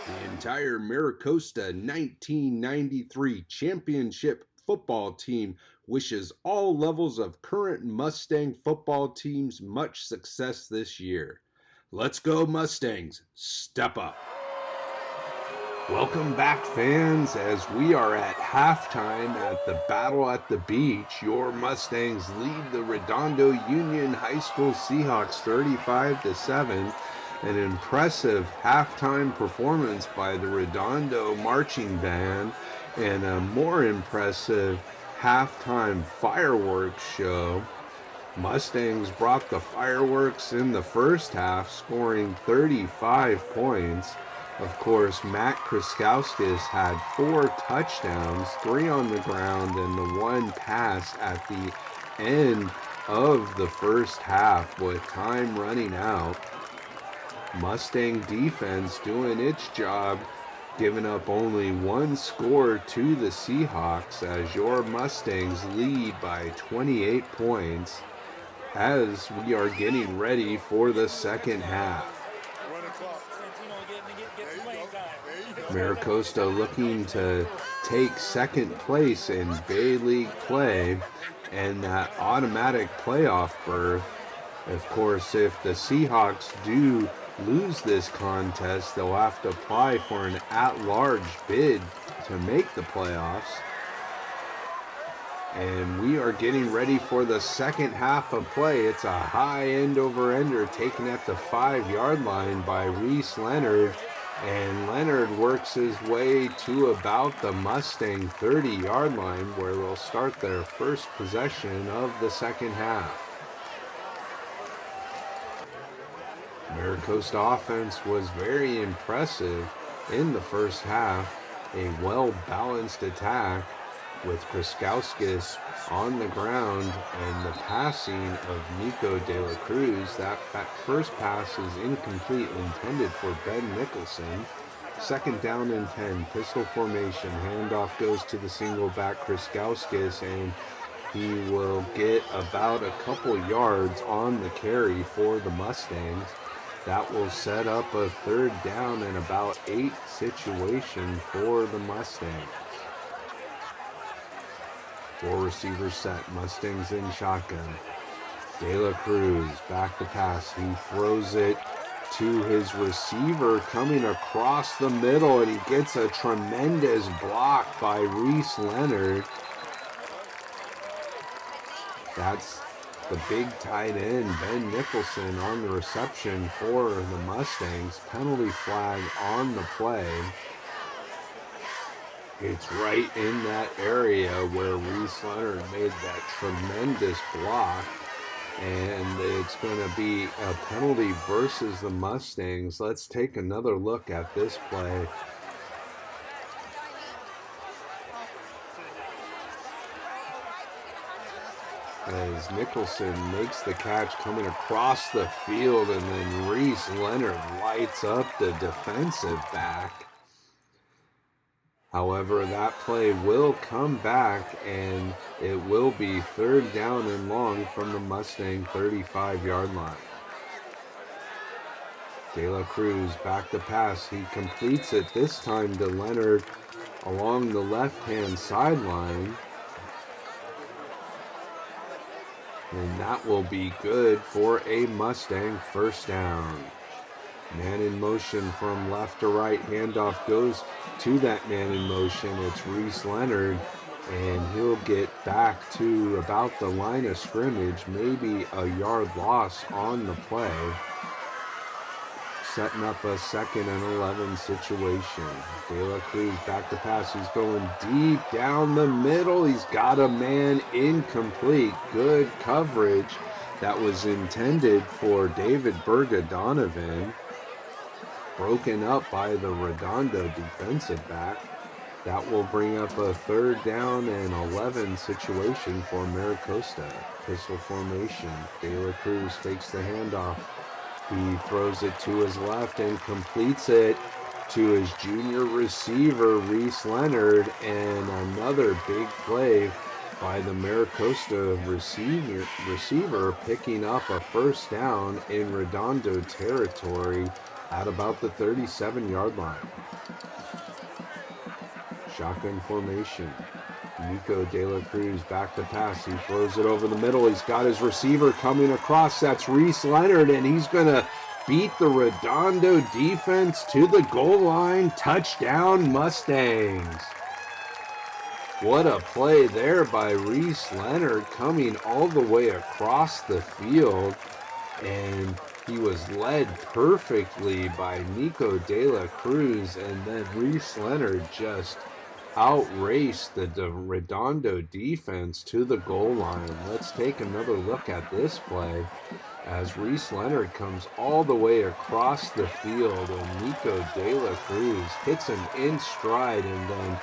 The entire Maricosta 1993 championship football team wishes all levels of current Mustang football teams much success this year. Let's go Mustangs, step up. Welcome back, fans, as we are at halftime at the Battle at the Beach. Your Mustangs lead the Redondo Union High School Seahawks 35-7. An impressive halftime performance by the Redondo Marching Band and a more impressive halftime fireworks show. Mustangs brought the fireworks in the first half, scoring 35 points. Of course, Matt Kriskowskis had 4 touchdowns, 3 on the ground, and the 1 pass at the end of the first half with time running out. Mustang defense doing its job, giving up only 1 score to the Seahawks as your Mustangs lead by 28 points as we are getting ready for the second half. Maricosta looking to take second place in Bay League play and that automatic playoff berth. Of course, if the Seahawks do lose this contest, they'll have to apply for an at-large bid to make the playoffs. And we are getting ready for the second half of play. It's a high end-over-ender taken at the 5-yard line by Reese Leonard. And Leonard works his way to about the Mustang 30-yard line where they'll start their first possession of the second half. Maricosta offense was very impressive in the first half. A well-balanced attack with Kriskowskis on the ground and the passing of Nico De La Cruz. That first pass is incomplete, intended for Ben Nicholson. Second down and 10, pistol formation. Handoff goes to the single back Kriskowskis, and he will get about a couple yards on the carry for the Mustangs. That will set up a third down and about 8 situation for the Mustangs. 4 receivers set, Mustangs in shotgun. De La Cruz back to pass. He throws it to his receiver coming across the middle, and he gets a tremendous block by Reese Leonard. That's the big tight end, Ben Nicholson, on the reception for the Mustangs. Penalty flag on the play. It's right in that area where Reese Leonard made that tremendous block. And it's going to be a penalty versus the Mustangs. Let's take another look at this play. As Nicholson makes the catch coming across the field, and then Reese Leonard lights up the defensive back. However, that play will come back, and it will be third down and long from the Mustang 35-yard line. De La Cruz back to pass. He completes it this time to Leonard along the left-hand sideline. And that will be good for a Mustang first down. Man in motion from left to right. Handoff goes to that man in motion. It's Reese Leonard, and he'll get back to about the line of scrimmage, maybe a yard loss on the play. Setting up a 2nd and 11 situation. De La Cruz back to pass. He's going deep down the middle. He's got a man incomplete. Good coverage. That was intended for David Berga-Donovan. Broken up by the Redondo defensive back. That will bring up a third down and 11 situation for Maricosta. Pistol formation. De La Cruz fakes the handoff. He throws it to his left and completes it to his junior receiver, Reese Leonard, and another big play by the Maricosta receiver picking up a first down in Redondo territory at about the 37-yard line. Shotgun formation. Nico De La Cruz back to pass. He throws it over the middle. He's got his receiver coming across. That's Reese Leonard, and he's going to beat the Redondo defense to the goal line. Touchdown, Mustangs. What a play there by Reese Leonard, coming all the way across the field, and he was led perfectly by Nico De La Cruz, and then Reese Leonard just outraced the Redondo defense to the goal line. Let's take another look at this play as Reese Leonard comes all the way across the field, and Nico De La Cruz hits him in stride, and then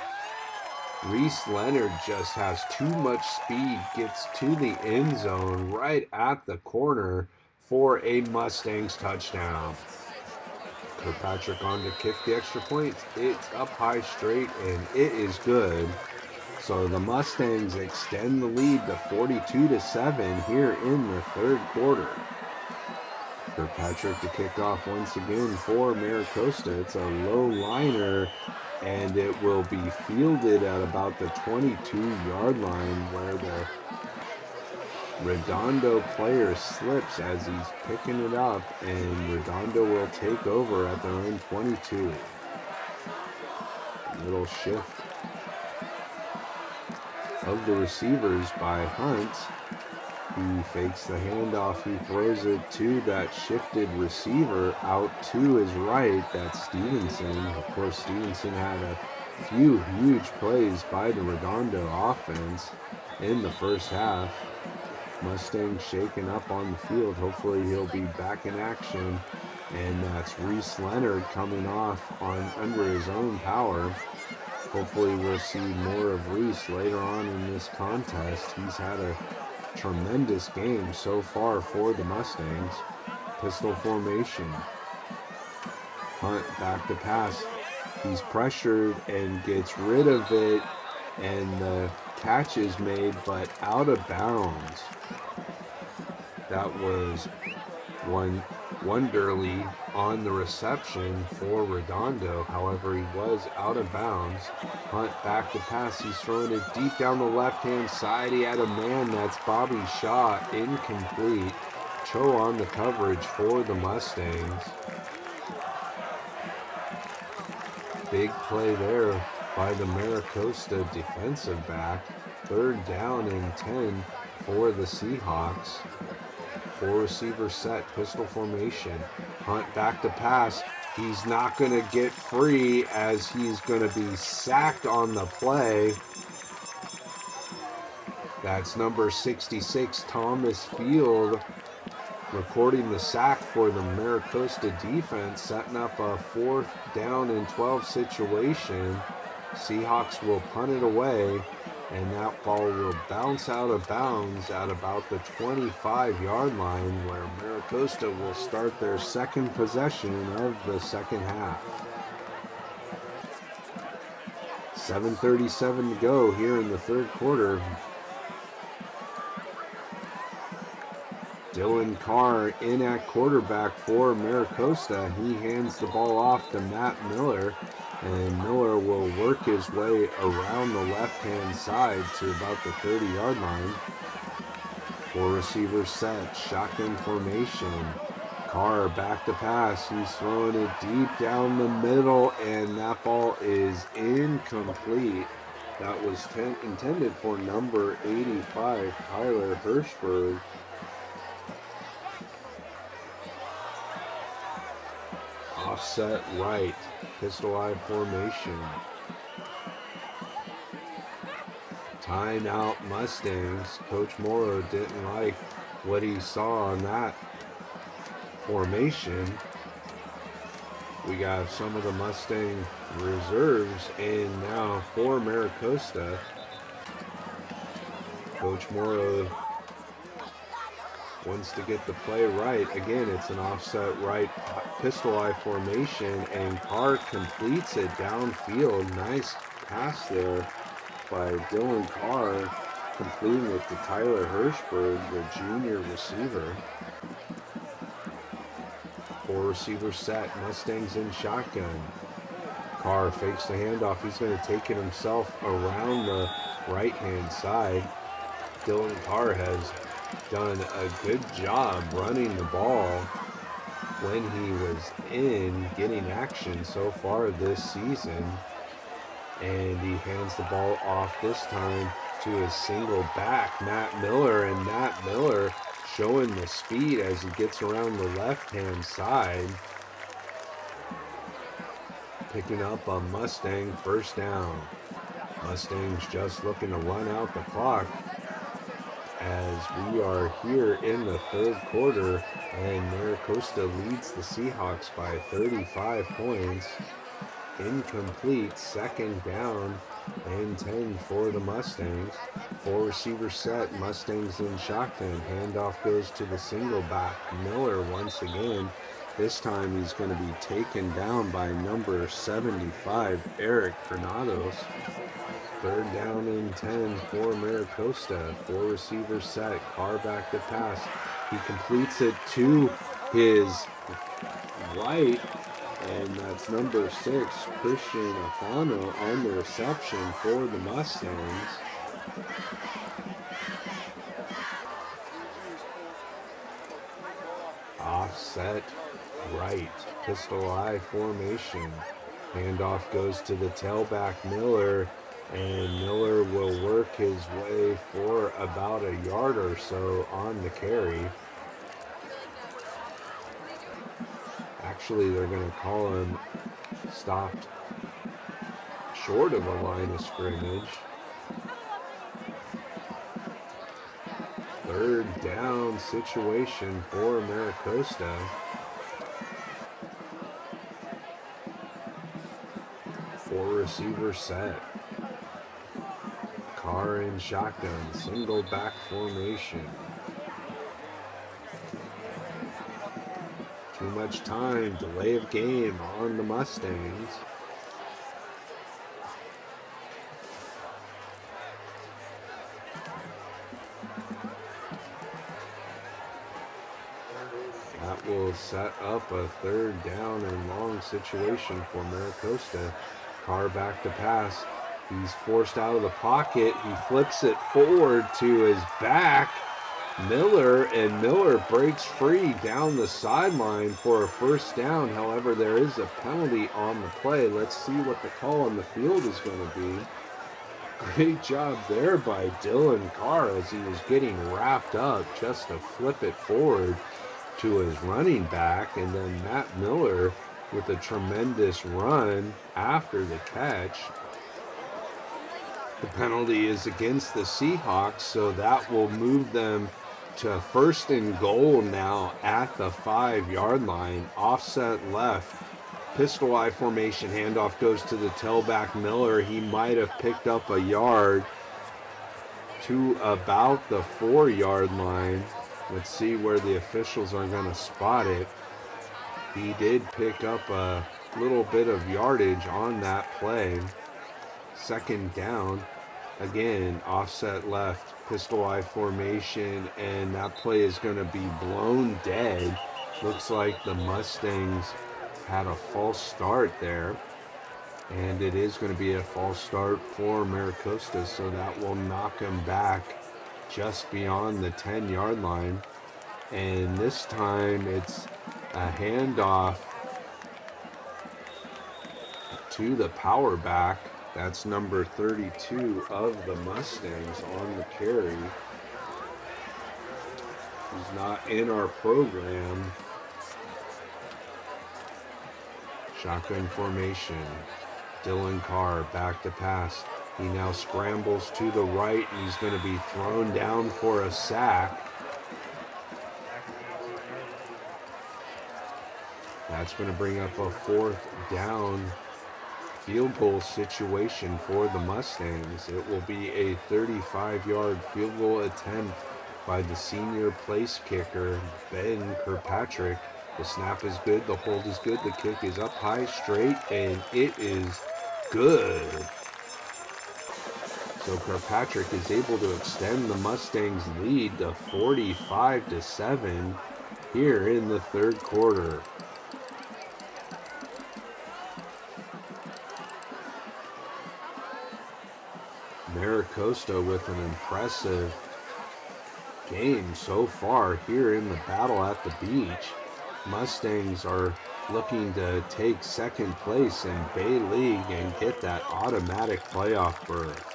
Reese Leonard just has too much speed, gets to the end zone right at the corner for a Mustangs touchdown. Kirkpatrick on to kick the extra point. It's up high straight, and it is good. So the Mustangs extend the lead to 42-7 here in the third quarter. Kirkpatrick to kick off once again for Maricosta. It's a low liner, and it will be fielded at about the 22-yard line, where the Redondo player slips as he's picking it up, and Redondo will take over at their own 22. A little shift of the receivers by Hunt. He fakes the handoff. He throws it to that shifted receiver out to his right. That's Stevenson. Of course, Stevenson had a few huge plays by the Redondo offense in the first half. Mustang shaken up on the field. Hopefully he'll be back in action. And that's Reese Leonard coming off on under his own power. Hopefully we'll see more of Reese later on in this contest. He's had a tremendous game so far for the Mustangs. Pistol formation. Hunt back to pass. He's pressured and gets rid of it, and the catch is made, but out of bounds. That was Wonderly on the reception for Redondo. However, he was out of bounds. Hunt back to pass. He's throwing it deep down the left-hand side. He had a man. That's Bobby Shaw. Incomplete. Cho on the coverage for the Mustangs. Big play there by the Maricosta defensive back. Third down and 10 for the Seahawks. Four receiver set, pistol formation. Hunt back to pass. He's not going to get free as he's going to be sacked on the play. That's number 66, Thomas Field, recording the sack for the Maricosta defense, setting up a 4th down and 12 situation. Seahawks will punt it away, and that ball will bounce out of bounds at about the 25-yard line, where Maricosta will start their second possession of the second half. 7:37 to go here in the third quarter. Dylan Carr in at quarterback for Maricosta. He hands the ball off to Matt Miller, and Miller will work his way around the left-hand side to about the 30-yard line. Four receivers set, shotgun formation. Carr back to pass. He's throwing it deep down the middle, and that ball is incomplete. That was intended for number 85, Tyler Hirschberg. Offset right, pistol eye formation. Timeout Mustangs. Coach Morrow didn't like what he saw on that formation. We got some of the Mustang reserves in now for Maricosta. Coach Morrow wants to get the play right. Again, it's an offset right pistol eye formation, and Carr completes it downfield. Nice pass there by Dylan Carr. completing it to Tyler Hirschberg, the junior receiver. 4 receivers set, Mustangs in shotgun. Carr fakes the handoff. He's going to take it himself around the right-hand side. Dylan Carr has done a good job running the ball when he was in, getting action so far this season. And he hands the ball off this time to his single back, Matt Miller. And Matt Miller showing the speed as he gets around the left-hand side. Picking up a Mustang first down. Mustangs just looking to run out the clock as we are here in the third quarter, and Maricosta leads the Seahawks by 35 points. Incomplete, second down and 10 for the Mustangs. 4 receivers set, Mustangs in shotgun. Handoff goes to the single back, Miller once again. This time he's going to be taken down by number 75, Eric Granados. Third down and 10 for Maricosta. 4 receivers set, Carr back to pass. He completes it to his right, and that's number 6, Christian Afano, on the reception for the Mustangs. Offset right, pistol eye formation. Handoff goes to the tailback Miller, and Miller will work his way for about a yard or so on the carry. Actually, they're going to call him stopped short of a line of scrimmage. Third down situation for Maricosta. Four receivers set. Carr in shotgun, single back formation. Too much time, delay of game on the Mustangs. That will set up a third down and long situation for Maricosta. Carr back to pass. He's forced out of the pocket. He flips it forward to his back, Miller, and Miller breaks free down the sideline for a first down. However, there is a penalty on the play. Let's see what the call on the field is going to be. Great job there by Dylan Carr as he was getting wrapped up just to flip it forward to his running back, and then Matt Miller with a tremendous run after the catch. The penalty is against the Seahawks, so that will move them to first and goal now at the 5-yard line. Offset left, pistol eye formation, handoff goes to the tailback Miller. He might have picked up a yard to about the 4-yard line. Let's see where the officials are going to spot it. He did pick up a little bit of yardage on that play. Second down, again, offset left, pistol eye formation, and that play is going to be blown dead. Looks like the Mustangs had a false start there, and it is going to be a false start for Maricosta, so that will knock him back just beyond the 10-yard line. And this time it's a handoff to the power back. That's number 32 of the Mustangs on the carry. He's not in our program. Shotgun formation. Dylan Carr back to pass. He now scrambles to the right, and he's going to be thrown down for a sack. That's going to bring up a fourth down field goal situation for the Mustangs. It will be a 35-yard field goal attempt by the senior place kicker, Ben Kirkpatrick. The snap is good, the hold is good, the kick is up high, straight, and it is good. So Kirkpatrick is able to extend the Mustangs' lead to 45-7 here in the third quarter. Maricosta with an impressive game so far here in the battle at the beach. Mustangs are looking to take second place in Bay League and get that automatic playoff berth.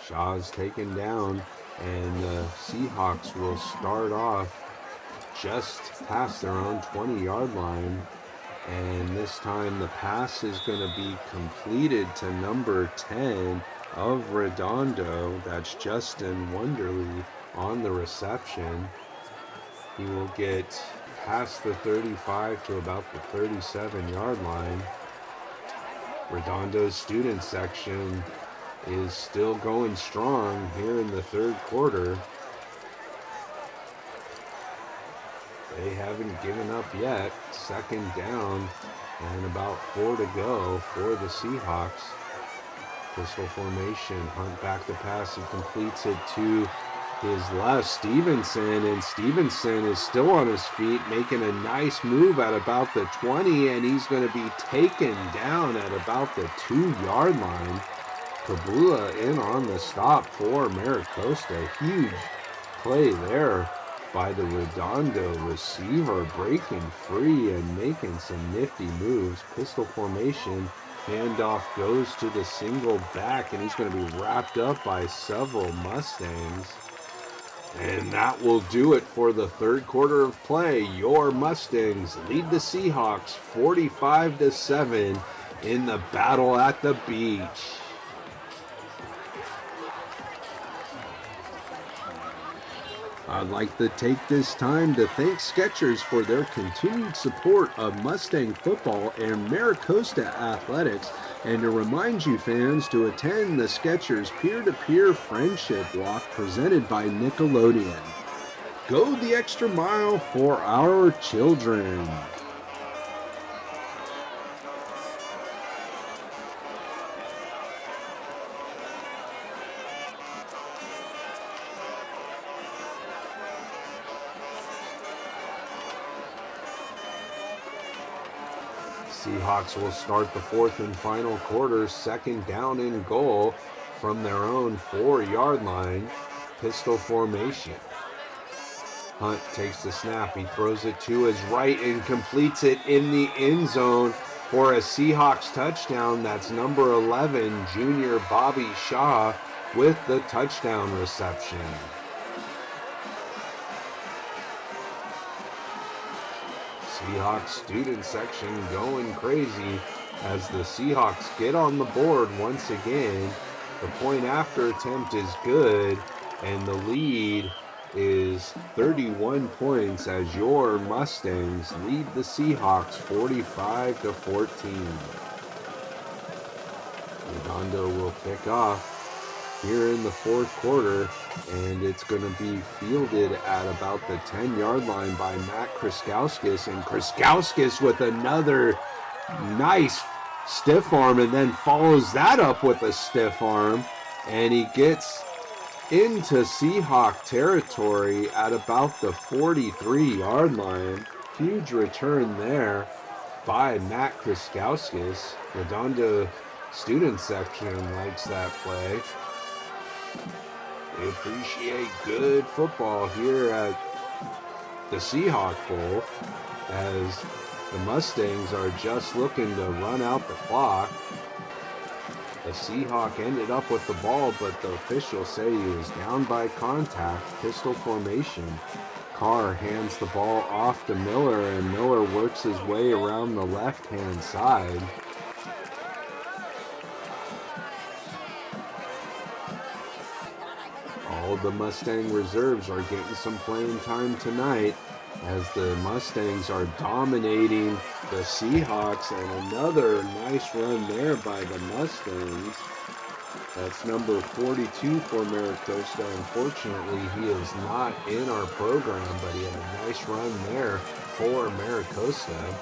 Shaw's taken down, and the Seahawks will start off just past their own 20-yard line. And this time the pass is going to be completed to number 10 of Redondo. That's Justin Wonderly on the reception. He will get past the 35 to about the 37-yard line. Redondo's student section is still going strong here in the third quarter. They haven't given up yet. Second down and about 4 to go for the Seahawks. Pistol formation. Hunt back the pass. He completes it to his left, Stevenson, and Stevenson is still on his feet, making a nice move at about the 20, and he's going to be taken down at about the 2-yard line. Kabula in on the stop for Maricosta. Huge play there by the Redondo receiver, breaking free and making some nifty moves. Pistol formation, handoff goes to the single back, and he's going to be wrapped up by several Mustangs. And that will do it for the third quarter of play. Your Mustangs lead the Seahawks 45-7 in the battle at the beach. I'd like to take this time to thank Skechers for their continued support of Mustang football and Maricosta athletics, and to remind you fans to attend the Skechers peer-to-peer friendship walk presented by Nickelodeon. Go the extra mile for our children. Seahawks will start the fourth and final quarter, second down and goal from their own 4-yard line. Pistol formation. Hunt takes the snap. He throws it to his right and completes it in the end zone for a Seahawks touchdown. That's number 11, junior Bobby Shaw, with the touchdown reception. Seahawks student section going crazy as the Seahawks get on the board once again. The point after attempt is good, and the lead is 31 points as your Mustangs lead the Seahawks 45-14. Redondo will kick off here in the fourth quarter, and it's going to be fielded at about the 10-yard line by Matt Kriskowskis, and Kriskowskis with another nice stiff arm, and then follows that up with a stiff arm, and he gets into Seahawk territory at about the 43-yard line. Huge return there by Matt Kriskowskis. Redondo student section likes that play. They appreciate good football here at the Seahawk Bowl as the Mustangs are just looking to run out the clock. The Seahawk ended up with the ball, but the officials say he was down by contact. Pistol formation. Carr hands the ball off to Miller, and Miller works his way around the left-hand side. All the Mustang reserves are getting some playing time tonight as the Mustangs are dominating the Seahawks, and another nice run there by the Mustangs. That's number 42 for Maricosta. Unfortunately, he is not in our program, but he had a nice run there for Maricosta.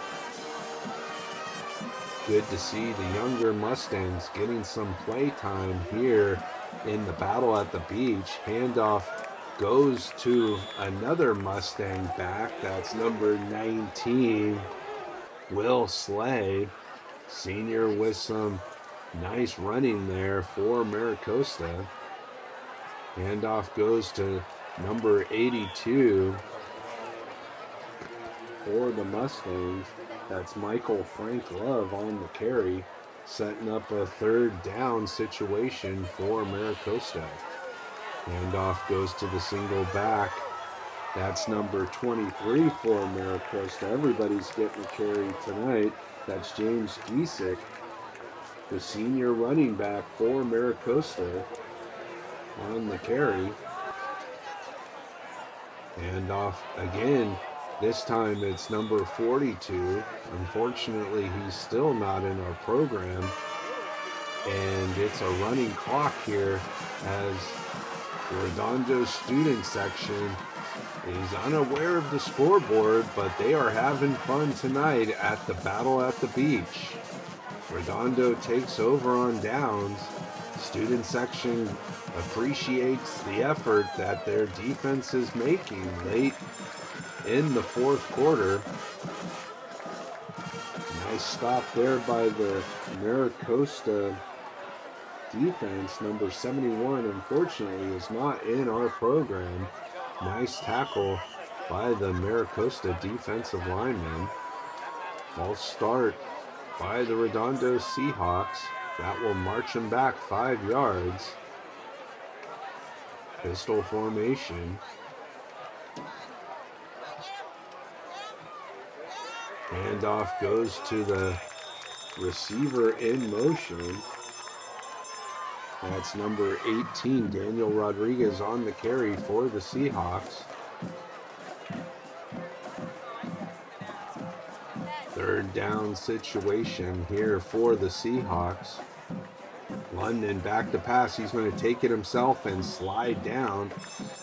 Good to see the younger Mustangs getting some play time here in the battle at the beach. Handoff goes to another Mustang back. That's number 19, Will Slay, senior, with some nice running there for Maricosta. Handoff goes to number 82 for the Mustangs. That's Michael Frank Love on the carry, setting up a third down situation for Maricosta. Handoff goes to the single back. That's number 23 for Maricosta. Everybody's getting a carry tonight. That's James Giesick, the senior running back for Maricosta, on the carry. Handoff again. This time it's number 42. Unfortunately, he's still not in our program. And it's a running clock here as the Redondo student section is unaware of the scoreboard, but they are having fun tonight at the battle at the beach. Redondo takes over on downs. Student section appreciates the effort that their defense is making late in the fourth quarter. Nice stop there by the Maricosta defense. Number 71, unfortunately, is not in our program. Nice tackle by the Maricosta defensive lineman. False start by the Redondo Seahawks. That will march them back 5 yards. Pistol formation. Handoff goes to the receiver in motion. That's number 18, Daniel Rodriguez, on the carry for the Seahawks. Third down situation here for the Seahawks. London back to pass. He's going to take it himself and slide down.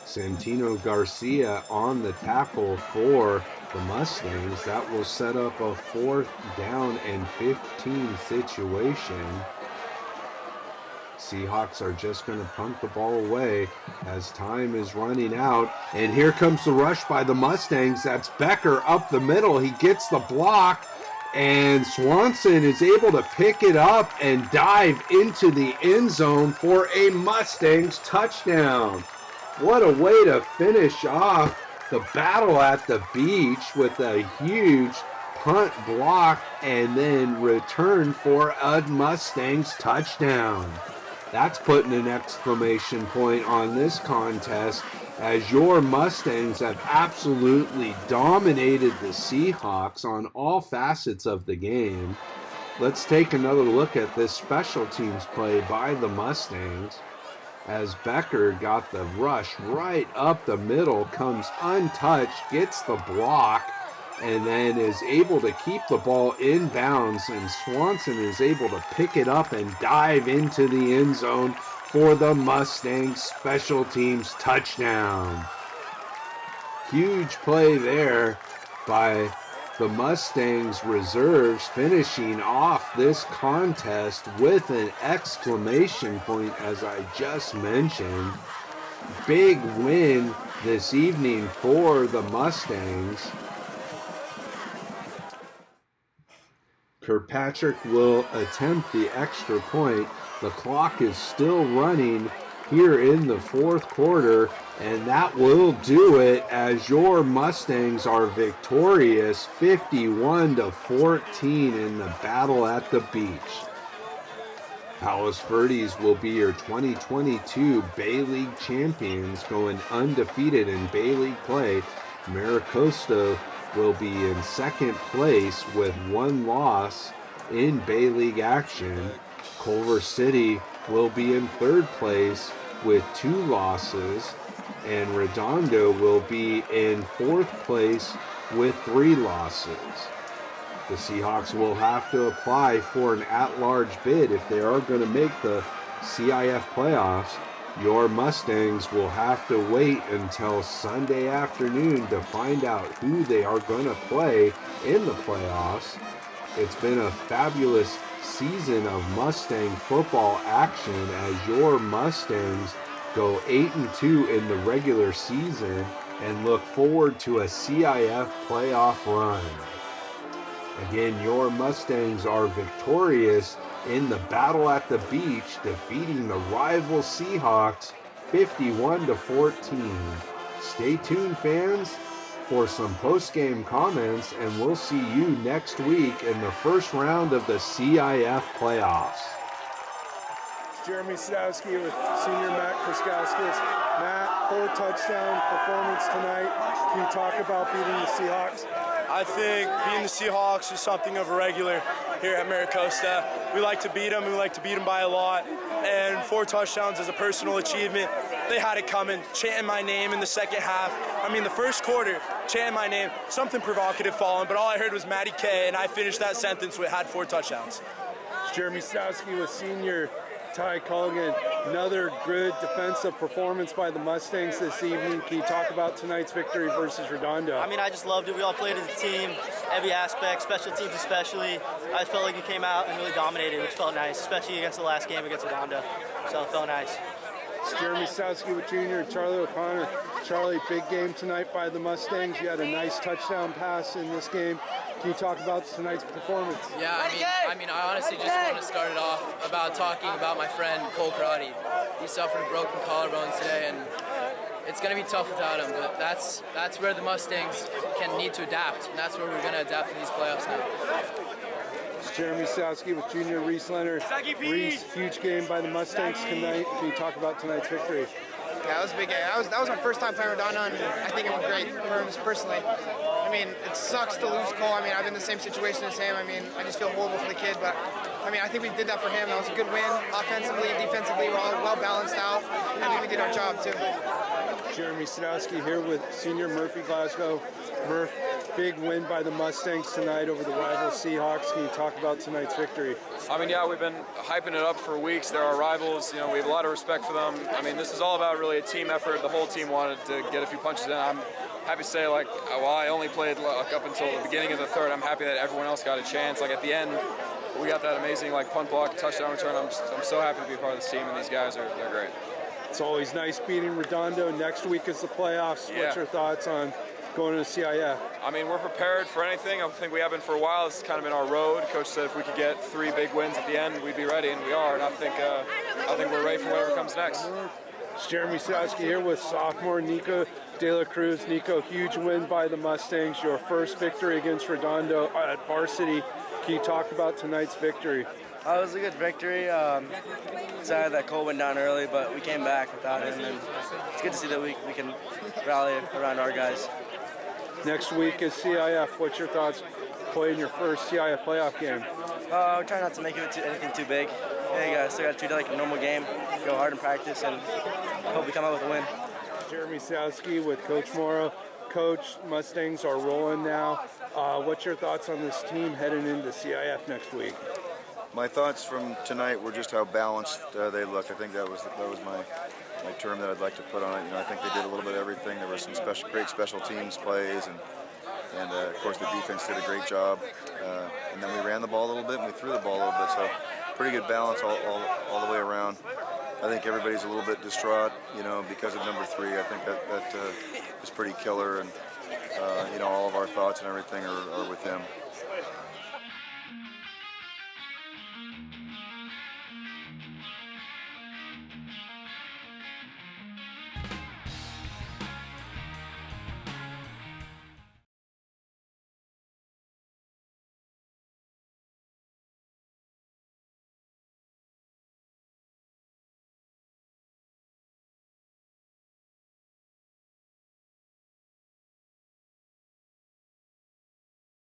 Santino Garcia on the tackle for the Mustangs. That will set up a 4th down and 15 situation. Seahawks are just going to punt the ball away as time is running out. And here comes the rush by the Mustangs. That's Becker up the middle. He gets the block, and Swanson is able to pick it up and dive into the end zone for a Mustangs touchdown. What a way to finish off the battle at the beach with a huge punt block and then return for a Mustangs touchdown. That's putting an exclamation point on this contest, as your Mustangs have absolutely dominated the Seahawks on all facets of the game. Let's take another look at this special teams play by the Mustangs, as Becker got the rush right up the middle, comes untouched, gets the block, and then is able to keep the ball in bounds, and Swanson is able to pick it up and dive into the end zone for the Mustangs special teams touchdown. Huge play there by the Mustangs reserves, finishing off this contest with an exclamation point, as I just mentioned. Big win this evening for the Mustangs. Kirkpatrick will attempt the extra point. The clock is still running here in the fourth quarter, and that will do it as your Mustangs are victorious 51-14 in the battle at the beach. Palos Verdes will be your 2022 Bay League champions, going undefeated in Bay League play. Maricosta will be in second place with 1 loss in Bay League action. Culver City will be in third place with 2 losses, and Redondo will be in fourth place with 3 losses. The Seahawks will have to apply for an at-large bid if they are going to make the CIF playoffs. Your Mustangs will have to wait until Sunday afternoon to find out who they are going to play in the playoffs. It's been a fabulous season of Mustang football action as your Mustangs go 8-2 in the regular season and look forward to a CIF playoff run. Again, your Mustangs are victorious in the battle at the beach, defeating the rival Seahawks 51-14. Stay tuned, fans, for some post-game comments, and we'll see you next week in the first round of the CIF playoffs. Jeremy Sadowski with senior Matt Kraskowskis. Matt, 4 touchdown performance tonight. Can you talk about beating the Seahawks? I think beating the Seahawks is something of a regular here at Maricosta. We like to beat them. We like to beat them by a lot. And 4 touchdowns is a personal achievement. They had it coming, chanting my name in the second half. I mean, the first quarter, chanting my name, something provocative falling, but all I heard was Matty K, and I finished that sentence with had 4 touchdowns. Jeremy Sadowski with senior Ty Culligan. Another good defensive performance by the Mustangs this evening. Can you talk about tonight's victory versus Redondo? I mean, I just loved it. We all played as a team, every aspect, special teams especially. I felt like we came out and really dominated, which felt nice, especially against the last game against Redondo. So it felt nice. It's Jeremy Sadowski with junior Charlie O'Connor. Charlie, big game tonight by the Mustangs. You had a nice touchdown pass in this game. Can you talk about tonight's performance? Yeah, I honestly just want to start it off about talking about my friend Cole Karate. He suffered a broken collarbone today, and it's going to be tough without him. But that's where the Mustangs need to adapt, and that's where we're going to adapt in these playoffs now. It's Jeremy Sadowski with junior Reese Leonard. Reese, huge game by the Mustangs tonight. Can you talk about tonight's victory? Yeah, that was a big game. That was my first time playing Redondo, and I think it went great for him personally. I mean, it sucks to lose Cole. I mean, I've been in the same situation as him. I mean, I just feel horrible for the kid, but I mean, I think we did that for him. That was a good win. Offensively, defensively, we're all well balanced out. I think we did our job too. Jeremy Sadowski here with senior Murphy Glasgow. Murph, big win by the Mustangs tonight over the rival Seahawks. Can you talk about tonight's victory? I mean, yeah, we've been hyping it up for weeks. They're our rivals. You know, we have a lot of respect for them. I mean, this is all about really a team effort. The whole team wanted to get a few punches in. I'm happy to say, like, while I only played up until the beginning of the third, I'm happy that everyone else got a chance. Like, at the end, we got that amazing, like, punt block, touchdown return. I'm so happy to be a part of this team, and these guys they're great. It's always nice beating Redondo. Next week is the playoffs. Yeah. What's your thoughts on going to the CIF? I mean, we're prepared for anything. I think we have been for a while. This has kind of been our road. Coach said if we could get 3 big wins at the end, we'd be ready, and we are. And I think we're ready for whatever comes next. It's Jeremy Sadowski here with sophomore Nico De La Cruz. Nico, huge win by the Mustangs. Your first victory against Redondo at varsity. Can you talk about tonight's victory? It was a good victory. Sad that Cole went down early, but we came back without him, and it's good to see that we can rally around our guys. Next week is CIF. What's your thoughts playing your first CIF playoff game? We're trying not to make it anything too big. Yeah, you guys still got to treat it like a normal game, go hard in practice, and hope we come out with a win. Jeremy Sadowski with Coach Morrow. Coach, Mustangs are rolling now. What's your thoughts on this team heading into CIF next week? My thoughts from tonight were just how balanced they look. I think that was my term that I'd like to put on it. You know, I think they did a little bit of everything. There were some great special teams plays, and of course the defense did a great job. And then we ran the ball a little bit and we threw the ball a little bit. So pretty good balance all the way around. I think everybody's a little bit distraught, you know, because of number 3. I think that is pretty killer, and you know, all of our thoughts and everything are with him.